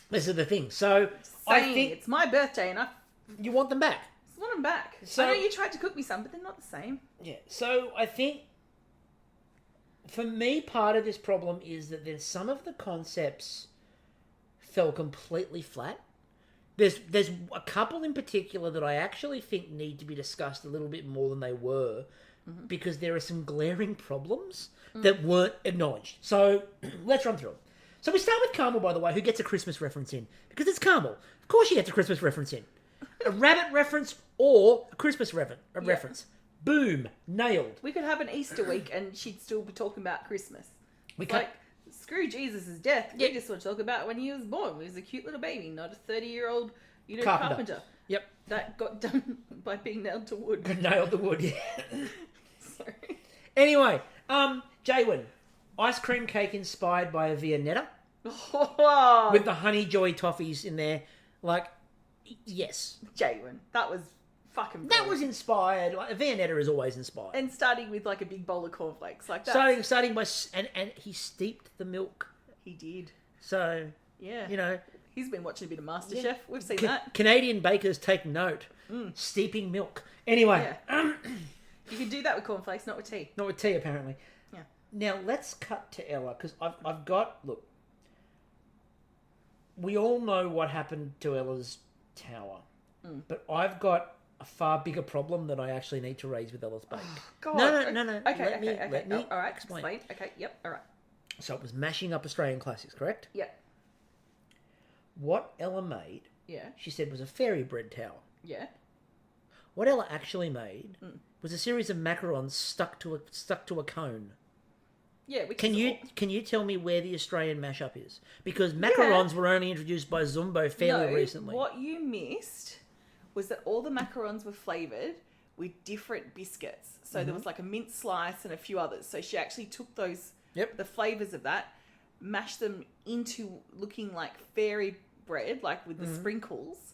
this is the thing. So I think it's my birthday and you want them back. I want them back. So, I know you tried to cook me some, but they're not the same. Yeah. So I think for me, part of this problem is that there's some of the concepts fell completely flat. There's a couple in particular that I actually think need to be discussed a little bit more than they were, because there are some glaring problems that weren't acknowledged. So let's run through them. So we start with Carmel, by the way, who gets a Christmas reference in. Because it's Carmel. Of course she gets a Christmas reference in. A rabbit reference or a Christmas reference. Boom. Nailed. We could have an Easter week and she'd still be talking about Christmas. We can't... Screw Jesus' death. We just want to talk about when he was born. He was a cute little baby, not a 30-year-old, carpenter. Yep. That got done by being nailed to wood. Nailed the wood, yeah. Sorry. Anyway, Jaywin. Ice cream cake inspired by a Viennetta. Oh. With the honey joy toffees in there. Like, yes. Jaywin. That was fucking brilliant. That was inspired. Like, a Viennetta is always inspired. And starting with like a big bowl of cornflakes. Like that. Starting by... And he steeped the milk. He did. So, yeah. You know... He's been watching a bit of MasterChef. We've seen that. Canadian bakers take note. Steeping milk. Anyway. Yeah. You can do that with cornflakes, not with tea. Not with tea, apparently. Yeah. Now, let's cut to Ella, because I've got... Look. We all know what happened to Ella's tower. But I've got a far bigger problem that I actually need to raise with Ella's bake. Oh, God. No. Okay, Let me all right, explain. Okay, yep, all right. So it was mashing up Australian classics, correct? Yep. What Ella made, she said, was a fairy bread tower. Yeah. What Ella actually made was a series of macarons stuck to a cone. Yeah, can you tell me where the Australian mashup is? Because macarons were only introduced by Zumbo fairly recently. What you missed was that all the macarons were flavoured with different biscuits. So there was like a mint slice and a few others. So she actually took those, the flavours of that, mashed them into looking like fairy bread, like with the sprinkles,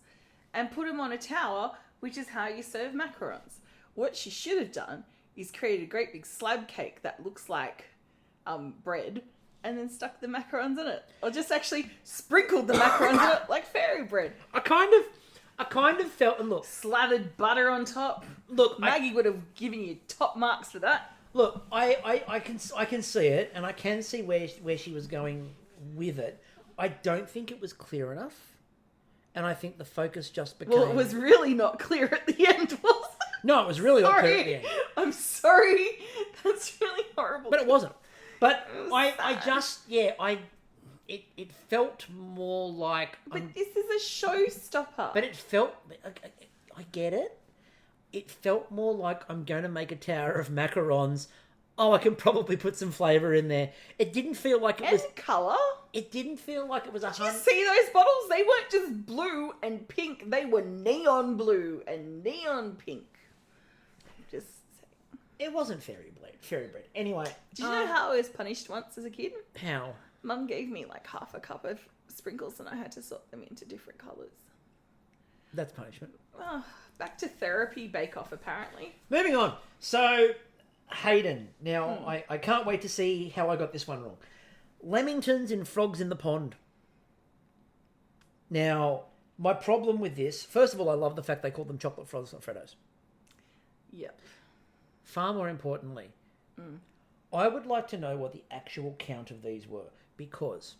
and put them on a tower, which is how you serve macarons. What she should have done is created a great big slab cake that looks like bread, and then stuck the macarons in it, or just actually sprinkled the macarons in it like fairy bread. I kind of felt, and look, slathered butter on top. Look, Maggie would have given you top marks for that. Look, I can see it, and I can see where she was going with it. I don't think it was clear enough, and I think the focus just became... Well, it was really not clear at the end, was it? No, it was really not clear at the end. I'm sorry. That's really horrible. But it wasn't. But it felt more like... But this is a showstopper. But it felt... I get it. It felt more like I'm going to make a tower of macarons. Oh, I can probably put some flavour in there. It didn't feel like it was... And colour. It didn't feel like it was a... Did you see those bottles? They weren't just blue and pink. They were neon blue and neon pink. Just saying. It wasn't fairy bread. Anyway. Did you know how I was punished once as a kid? How? Mum gave me like half a cup of sprinkles and I had to sort them into different colours. That's punishment. Oh, back to therapy bake-off, apparently. Moving on. So, Hayden. Now, I can't wait to see how I got this one wrong. Lamingtons and frogs in the pond. Now, my problem with this... First of all, I love the fact they called them chocolate frogs, not Freddos. Yep. Far more importantly, I would like to know what the actual count of these were. Because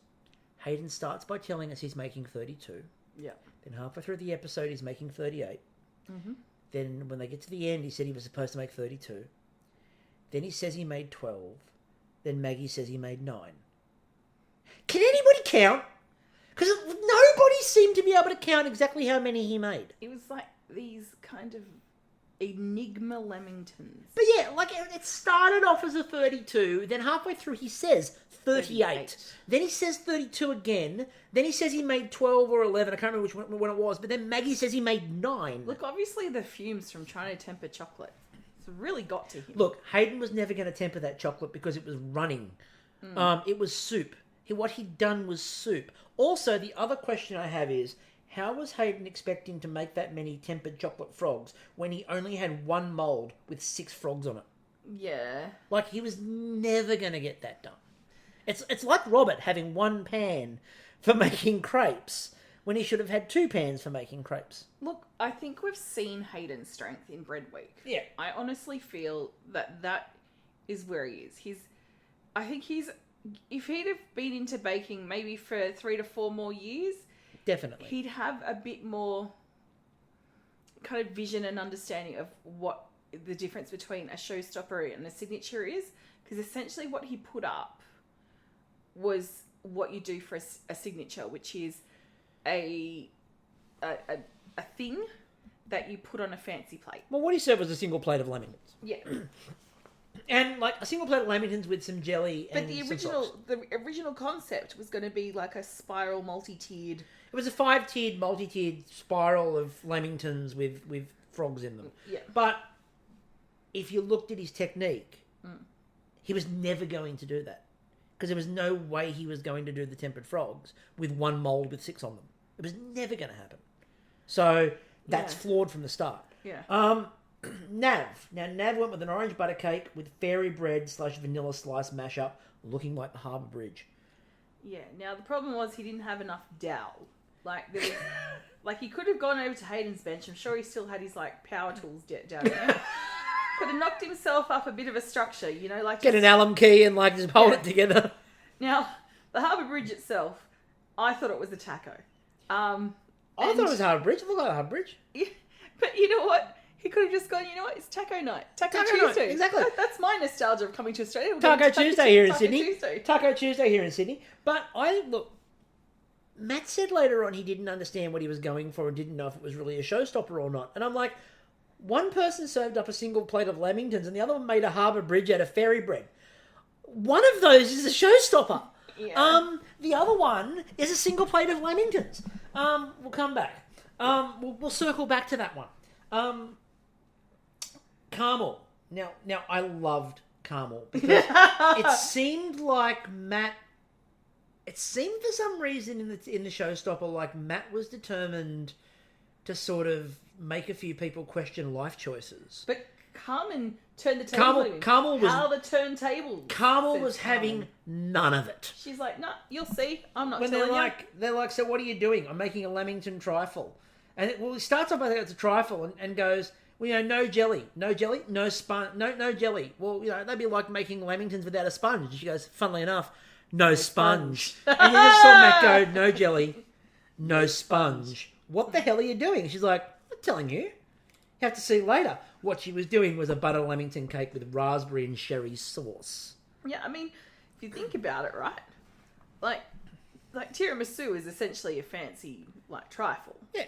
Hayden starts by telling us he's making 32. Yep. Then halfway through the episode, he's making 38. Then when they get to the end, he said he was supposed to make 32. Then he says he made 12. Then Maggie says he made 9. Can anybody count? Because nobody seemed to be able to count exactly how many he made. It was like these kind of enigma lamingtons. But yeah, like it started off as a 32. Then halfway through, he says 38. Then he says 32 again. Then he says he made 12 or 11. I can't remember which one it was. But then Maggie says he made 9. Look, obviously the fumes from trying to temper chocolate. It's really got to him. Look, Hayden was never going to temper that chocolate because it was running. It was soup. What he'd done was soup. Also, the other question I have is, how was Hayden expecting to make that many tempered chocolate frogs when he only had one mould with 6 frogs on it? Yeah. Like, he was never going to get that done. It's like Robert having one pan for making crepes when he should have had 2 pans for making crepes. Look, I think we've seen Hayden's strength in Bread Week. Yeah. I honestly feel that is where he is. If he'd have been into baking maybe for 3 to 4 more years, Definitely. he'd have a bit more kind of vision and understanding of what the difference between a showstopper and a signature is. Because essentially what he put up was what you do for a signature, which is a thing that you put on a fancy plate. Well, what he said was a single plate of lamingtons. Yeah. And, like, a single plate of lamingtons with some jelly and the original concept was going to be like a spiral multi-tiered. It was a 5-tiered, multi-tiered spiral of lamingtons with frogs in them. Yeah. But if you looked at his technique, he was never going to do that. Because there was no way he was going to do the tempered frogs with one mould with 6 on them. It was never going to happen. So that's flawed from the start. Yeah. Nav. Now, Nav went with an orange butter cake with fairy bread / vanilla slice mashup, looking like the Harbour Bridge. Yeah. Now, the problem was he didn't have enough dowel. Like, there was, like, he could have gone over to Hayden's bench. I'm sure he still had his, like, power tools down there. Could have knocked himself up a bit of a structure, you know, like... Get an alum key and, like, just hold it together. Now, the Harbour Bridge itself, I thought it was a taco. I thought it was Harbour Bridge. It looked like a Harbour Bridge. Yeah, but you know what? He could have just gone, you know what? It's taco night. Taco Tuesday. Night, exactly. That's my nostalgia of coming to Australia. Taco Tuesday here in Sydney. Tuesday. Taco Tuesday here in Sydney. But Matt said later on he didn't understand what he was going for and didn't know if it was really a showstopper or not. And I'm like, one person served up a single plate of lamingtons and the other one made a Harbour Bridge out of fairy bread. One of those is a showstopper. Yeah. The other one is a single plate of lamingtons. We'll come back. We'll circle back to that one. Carmel. Now I loved Carmel because it seemed like Matt. It seemed for some reason in the showstopper like Matt was determined to sort of make a few people question life choices. But Carmen turned the table. Carmel was how the turntable. Carmel was having none of it. She's like, "No, you'll see. I'm not when telling you." They're like, "So what are you doing?" "I'm making a Lamington trifle." And it starts off by saying it's a trifle and goes, "Well, you know, no jelly, no sponge, no jelly." Well, you know, that'd be like making lamingtons without a sponge. And she goes, "Funnily enough, no sponge." And you just saw Matt go, "No jelly, no sponge. What the hell are you doing?" She's like, "I'm telling you. You have to see later." What she was doing was a butter lamington cake with raspberry and sherry sauce. Yeah, I mean, if you think about it, right? Like tiramisu is essentially a fancy, like, trifle. Yeah.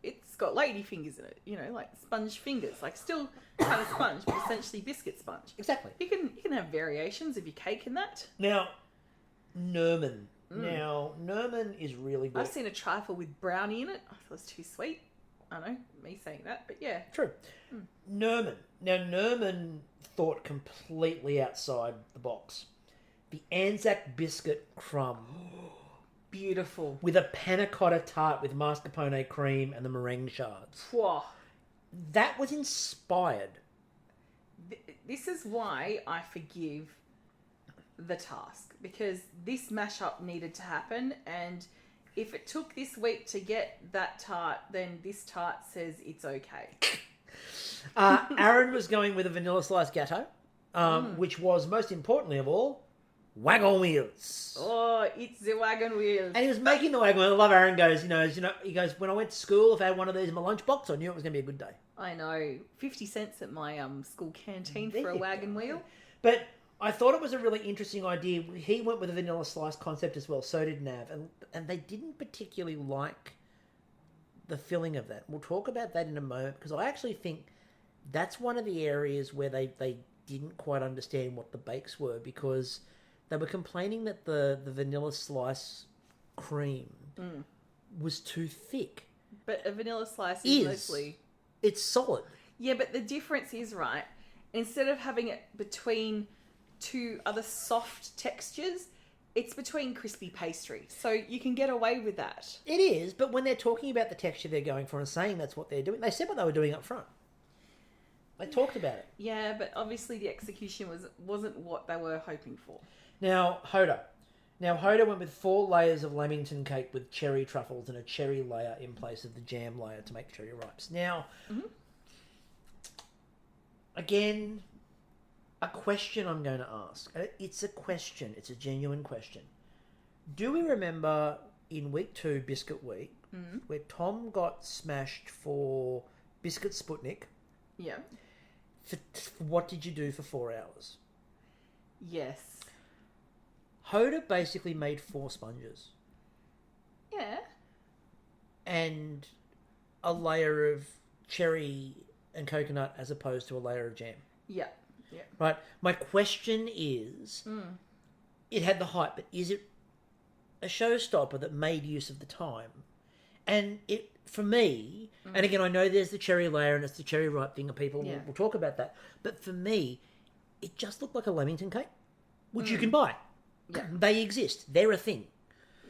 It's got lady fingers in it, you know, like sponge fingers. Like, still kind of sponge, but essentially biscuit sponge. Exactly. You can have variations of your cake in that. Now, Nerman. Now, Nerman is really good. I've seen a trifle with brownie in it. I thought it was too sweet. I know, me saying that, but yeah. True. Nerman. Now, Nerman thought completely outside the box. The Anzac biscuit crumb. Beautiful. With a panna cotta tart with mascarpone cream and the meringue shards. Whoa. That was inspired. This is why I forgive the task. Because this mashup needed to happen, and if it took this week to get that tart, then this tart says it's okay. Aaron was going with a vanilla sliced gatto, which was, most importantly of all, Wagon Wheels. Oh, it's the Wagon Wheel. And he was making the Wagon Wheel. I love Aaron goes, he goes, when I went to school, if I had one of these in my lunchbox, I knew it was going to be a good day. I know. 50 cents at my school canteen for a Wagon Wheel. But I thought it was a really interesting idea. He went with a vanilla slice concept as well. So did Nav. And they didn't particularly like the filling of that. We'll talk about that in a moment, because I actually think that's one of the areas where they didn't quite understand what the bakes were, because they were complaining that the vanilla slice cream was too thick. But a vanilla slice is mostly... It's solid. Yeah, but the difference is, right, instead of having it between two other soft textures, it's between crispy pastry, so you can get away with that. It is, but when they're talking about the texture they're going for and saying that's what they're doing, they said what they were doing up front. They talked about it. Yeah, but obviously the execution wasn't what they were hoping for. Now, Hoda. Hoda went with 4 layers of Lamington cake with cherry truffles and a cherry layer in place of the jam layer to make cherry ripes. Now, again, a question I'm going to ask. It's a question. It's a genuine question. Do we remember in week 2, Biscuit Week, where Tom got smashed for Biscuit Sputnik? Yeah. What did you do for 4 hours? Yes. Hoda basically made 4 sponges. Yeah. And a layer of cherry and coconut as opposed to a layer of jam. Yeah. Yeah. Right. My question is, it had the hype, but is it a showstopper that made use of the time? And it, for me, and again, I know there's the cherry layer and it's the cherry ripe thing, and people will talk about that. But for me, it just looked like a Lamington cake, which you can buy. Yeah. They exist. They're a thing.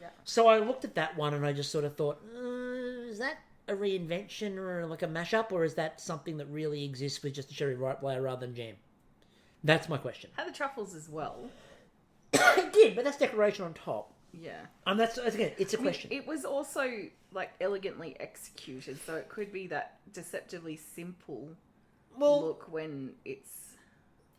Yeah. So I looked at that one and I just sort of thought, is that a reinvention or like a mashup, or is that something that really exists with just a cherry ripe layer rather than jam? That's my question. Had the truffles as well. It did, but that's decoration on top. Yeah. That's again, it's a question. It was also like elegantly executed, so it could be that deceptively simple look when it's.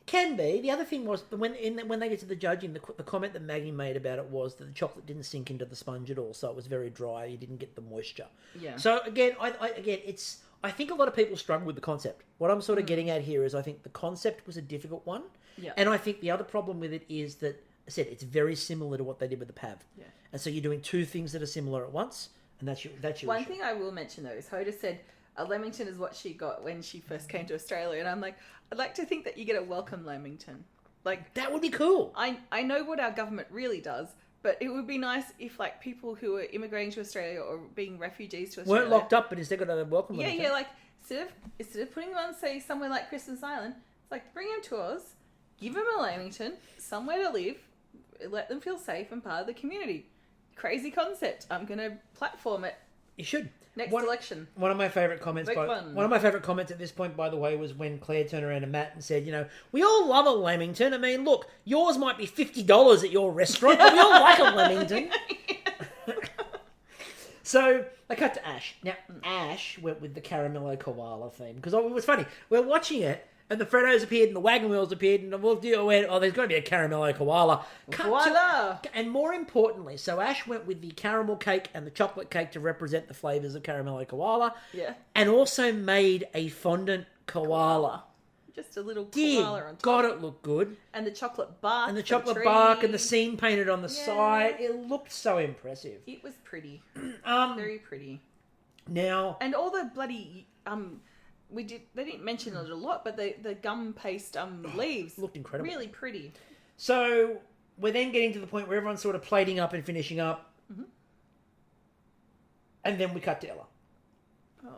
Can be. The other thing was when they get to the judging, the comment that Maggie made about it was that the chocolate didn't sink into the sponge at all, so it was very dry. You didn't get the moisture. Yeah. So again, I think a lot of people struggle with the concept. What I'm sort of getting at here is I think the concept was a difficult one. Yeah. And I think the other problem with it is that, I said, it's very similar to what they did with the Pav. Yeah. And so you're doing 2 things that are similar at once, and that's your One issue. thing I will mention though is Hoda said a Lamington is what she got when she first came to Australia, and I'm like, I'd like to think that you get a welcome Lamington. Like, that would be cool. I know what our government really does, but it would be nice if like people who are immigrating to Australia or being refugees to Australia weren't locked up, but instead got a welcome. Yeah, like instead of putting them on, say, somewhere like Christmas Island, it's like bring them to us, give them a Lamington, somewhere to live, let them feel safe and part of the community. Crazy concept. I'm gonna platform it. You should. Next election. One of my favourite comments. One of my favourite comments at this point, by the way, was when Claire turned around to Matt and said, we all love a Lamington. I mean, look, yours might be $50 at your restaurant, but we all like a Lamington. So I cut to Ash. Now, Ash went with the Caramello Koala theme because it was funny. We're watching it, and the Freddos appeared, and the Wagon Wheels appeared, and there's got to be a Caramello Koala. And more importantly, so Ash went with the caramel cake and the chocolate cake to represent the flavours of Caramello Koala. Yeah. And also made a fondant koala. Just a little koala on top. God, it looked good. And the chocolate bark. And the chocolate bark and the scene painted on the side. It looked so impressive. It was pretty. Very pretty. Now. And all the bloody... they didn't mention it a lot, but the gum paste leaves looked incredible. Really pretty. So we're then getting to the point where everyone's sort of plating up and finishing up. Mm-hmm. And then we cut to Ella. Oh.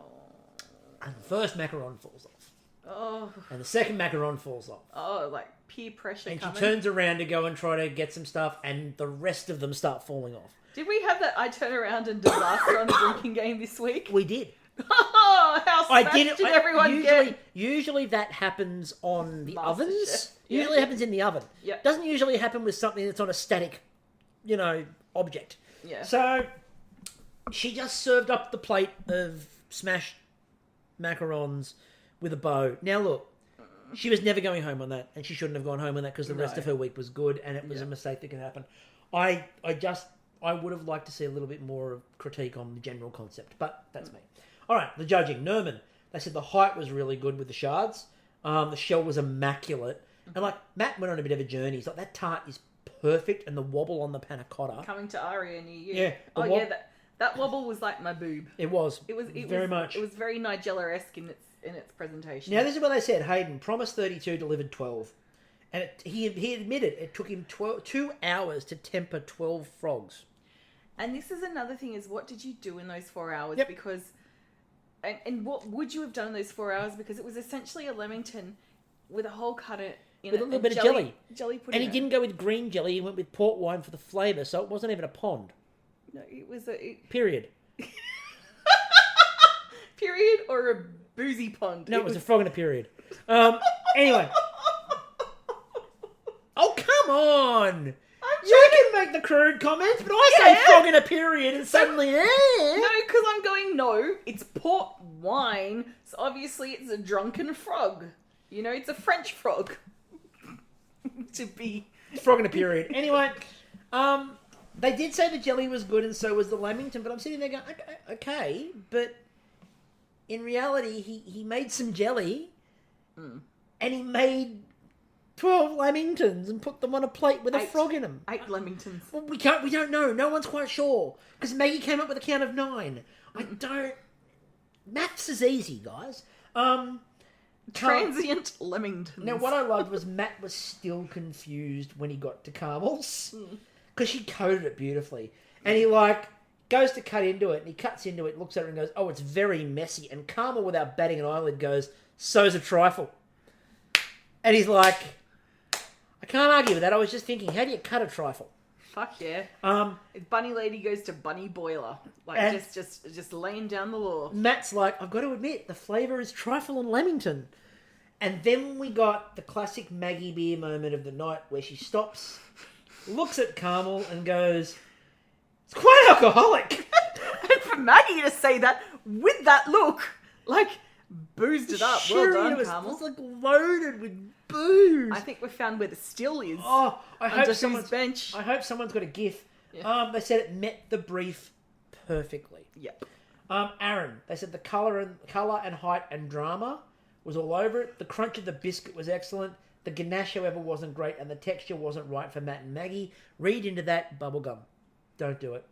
And the first macaron falls off. Oh. And the second macaron falls off. Oh, like peer pressure and coming. She turns around to go and try to get some stuff, and the rest of them start falling off. Did we have that I turn around and disaster on the drinking game this week? We did. Oh, how smashed did everyone get? Usually that happens on the ovens. Chef. Usually it happens in the oven. Yeah. Doesn't usually happen with something that's on a static, object. Yeah. So she just served up the plate of smashed macarons with a bow. Now look, she was never going home on that, and she shouldn't have gone home on that because the rest of her week was good, and it was a mistake that can happen. I would have liked to see a little bit more of critique on the general concept, but that's me. All right, the judging. Nerman, they said the height was really good with the shards. The shell was immaculate. And Matt went on a bit of a journey. He's like, that tart is perfect, and the wobble on the panna cotta. Coming to Aria near you. Yeah. That wobble was like my boob. It was. It was very Nigella-esque in its presentation. Now, this is what they said. Hayden promised 32, delivered 12. And he admitted it took him 2 hours to temper 12 frogs. And this is another thing, is what did you do in those 4 hours? Yep. Because... And what would you have done in those 4 hours? Because it was essentially a Lamington with a hole cut with a little bit of jelly. Jelly pudding. And he didn't go with green jelly. He went with port wine for the flavour, so it wasn't even a pond. No, it was Period. Period or a boozy pond? No, it was a frog in a period. Anyway. Oh, come on! You can make the crude comments, but I say frog in a period and suddenly, No, because I'm going, no, it's port wine, so obviously it's a drunken frog. You know, it's a French frog. To be... Frog in a period. Anyway, they did say the jelly was good and so was the lamington, but I'm sitting there going, okay, but in reality, he made some jelly and he made 12 lamingtons and put them on a plate with a frog in them. 8 lamingtons. Well, we don't know. No one's quite sure. Because Maggie came up with a count of 9. Maths is easy, guys. Transient lamingtons. Now, what I loved was Matt was still confused when he got to Carmel's. Because she coded it beautifully. And he, goes to cut into it, and he cuts into it, looks at it and goes, oh, it's very messy. And Carmel, without batting an eyelid, goes, so's a trifle. And he's like... I can't argue with that. I was just thinking, how do you cut a trifle? Fuck yeah. Bunny Lady goes to Bunny Boiler. Just laying down the law. Matt's like, I've got to admit, the flavour is trifle and lamington. And then we got the classic Maggie Beer moment of the night where she stops, looks at Carmel and goes, it's quite alcoholic. And for Maggie to say that with that look, boozed it up. Well done, Carmel. It was loaded with booze. I think we found where the still is. Oh, I hope someone's bench. I hope someone's got a GIF. Yeah. They said it met the brief perfectly. Yep. Aaron, they said the colour and height and drama was all over it. The crunch of the biscuit was excellent. The ganache, however, wasn't great, and the texture wasn't right for Matt and Maggie. Read into that, bubblegum. Don't do it.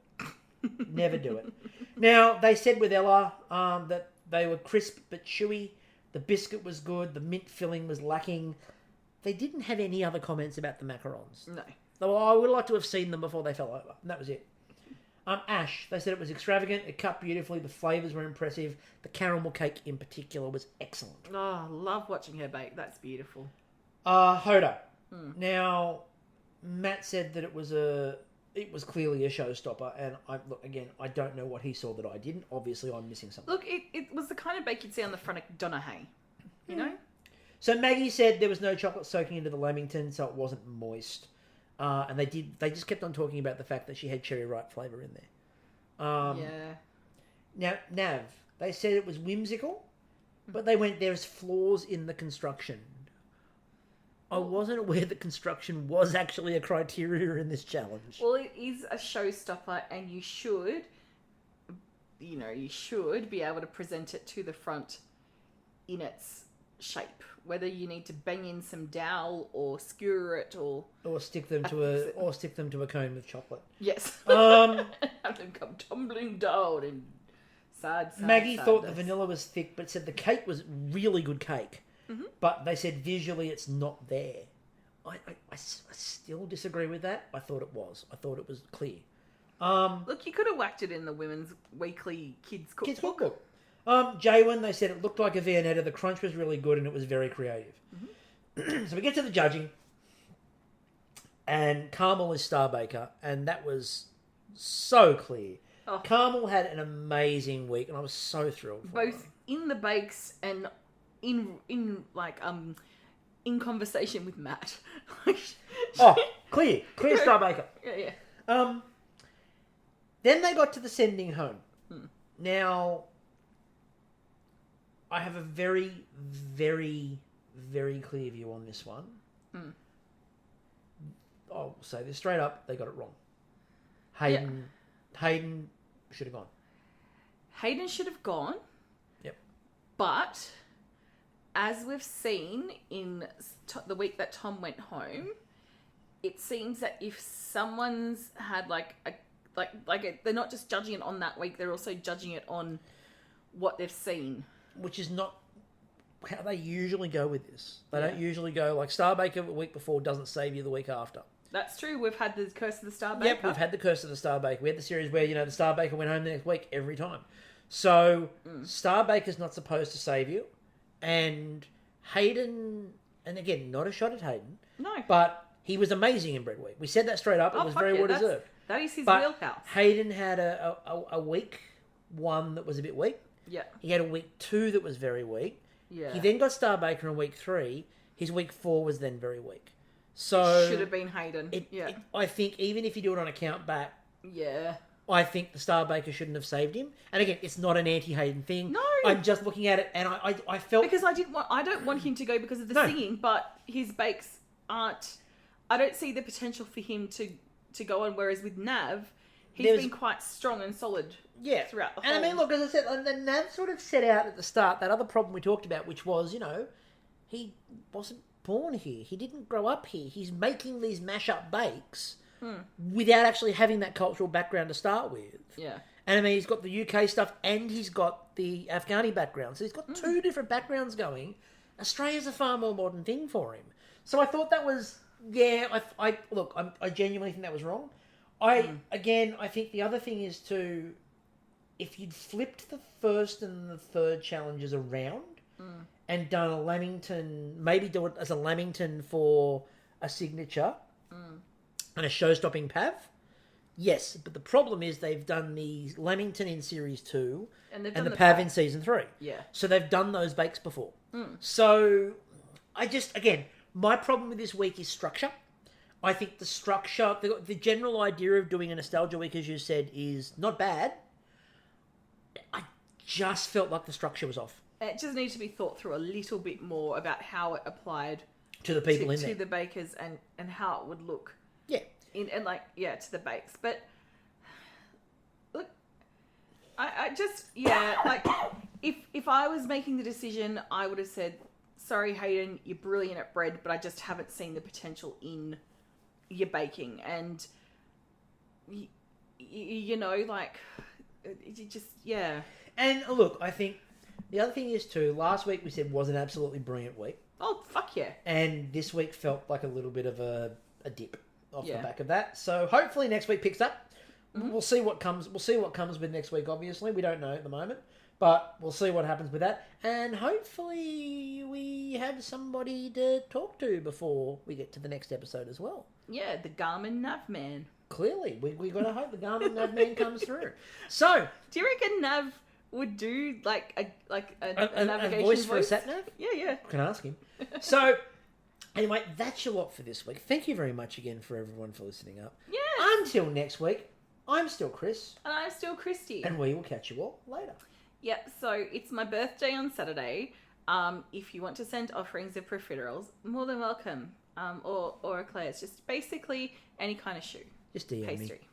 Never do it. Now, they said with Ella that they were crisp but chewy. The biscuit was good. The mint filling was lacking. They didn't have any other comments about the macarons. No. Well, I would like to have seen them before they fell over. And that was it. Ash, they said it was extravagant. It cut beautifully. The flavours were impressive. The caramel cake in particular was excellent. Oh, love watching her bake. That's beautiful. Hoda. Now, Matt said that it was clearly a showstopper, and I don't know what he saw that I didn't. Obviously, I'm missing something. Look, it was the kind of bake you'd see on the front of Donna Hay, you know? So Maggie said there was no chocolate soaking into the lamington, so it wasn't moist. And they just kept on talking about the fact that she had cherry ripe flavour in there. Yeah. Now, Nav, they said it was whimsical, but they went, there's flaws in the construction. I wasn't aware that construction was actually a criteria in this challenge. Well, it is a showstopper, and you should be able to present it to the front in its shape. Whether you need to bang in some dowel or skewer it or stick them to a cone with chocolate. Yes. Have them come tumbling down in sad. Maggie thought the vanilla was thick, but said the cake was really good cake. Mm-hmm. But they said visually it's not there. I still disagree with that. I thought it was. I thought it was clear. Look, you could have whacked it in the women's weekly kids cookbook. Jaywin, they said it looked like a Viennetta. The crunch was really good and it was very creative. Mm-hmm. So we get to the judging. And Carmel is Star Baker. And that was so clear. Oh. Carmel had an amazing week and I was so thrilled for both her. In the bakes and in conversation with Matt. Clear Star Baker. Yeah. Then they got to the sending home. Now, I have a very, very, very clear view on this one. I'll say this straight up, they got it wrong. Hayden should have gone. Hayden should have gone. Yep. But as we've seen in the week that Tom went home, it seems that if someone's had they're not just judging it on that week, they're also judging it on what they've seen. Which is not how they usually go with this. They don't usually go Star Baker the week before doesn't save you the week after. That's true. We've had the Curse of the Star Baker. Yep, we've had the Curse of the Star Baker. We had the series where, the Star Baker went home the next week every time. So, Star Baker's not supposed to save you. And Hayden and again, not a shot at Hayden, No. but he was amazing in Bread Week. We said that straight up. It was very well deserved. That is his But wheelhouse. Hayden had a week 1 that was a bit weak. Yeah. He had a week 2 that was very weak. Yeah. He then got Star Baker in week 3. His week 4 was then very weak. So should have been Hayden. I think even if you do it on a count back, yeah. I think the Star Baker shouldn't have saved him. And again, it's not an anti-Hayden thing. No. I'm just looking at it, and I felt Because I don't want him to go because of the singing, but his bakes aren't. I don't see the potential for him to go on. Whereas with Nav, he's been quite strong and solid. Yeah. Throughout the whole. And I mean, look, as I said, and then Nav sort of set out at the start that other problem we talked about, which was, he wasn't born here. He didn't grow up here. He's making these mash-up bakes without actually having that cultural background to start with. Yeah. And I mean, he's got the UK stuff and he's got the Afghani background. So he's got 2 different backgrounds going. Australia's a far more modern thing for him. So I thought that was, I genuinely think that was wrong. I think the other thing is if you'd flipped the first and the third challenges around and done a Lamington, maybe do it as a Lamington for a signature and a show-stopping Pav. Yes, but the problem is they've done the Lamington in Series 2 and the Pav in Season 3. Yeah. So they've done those bakes before. So my problem with this week is structure. I think the structure, the general idea of doing a nostalgia week, as you said, is not bad. I just felt like the structure was off. It just needs to be thought through a little bit more about how it applied to the people in there. To the bakers and how it would look. Yeah. To the bakes. But look, if I was making the decision, I would have said, sorry, Hayden, you're brilliant at bread, but I just haven't seen the potential in your baking. And, And look, I think the other thing is too, last week we said was an absolutely brilliant week. Oh, fuck yeah. And this week felt like a little bit of a dip off the back of that. So hopefully next week picks up. We'll see what comes. We'll see what comes with next week. Obviously, we don't know at the moment, but we'll see what happens with that. And hopefully, we have somebody to talk to before we get to the next episode as well. Yeah, the Garmin Nav Man. Clearly, we got to hope the Garmin Nav Man comes through. So, do you reckon Nav would do a navigation voice for a sat nav? Yeah. Can ask him. So. Anyway, that's your lot for this week. Thank you very much again for everyone for listening up. Yeah. Until next week, I'm still Chris. And I'm still Kristie. And we will catch you all later. Yep, so it's my birthday on Saturday. If you want to send offerings of profiteroles, more than welcome. Or eclairs. Just basically any kind of shoe. Just DM pastry. me.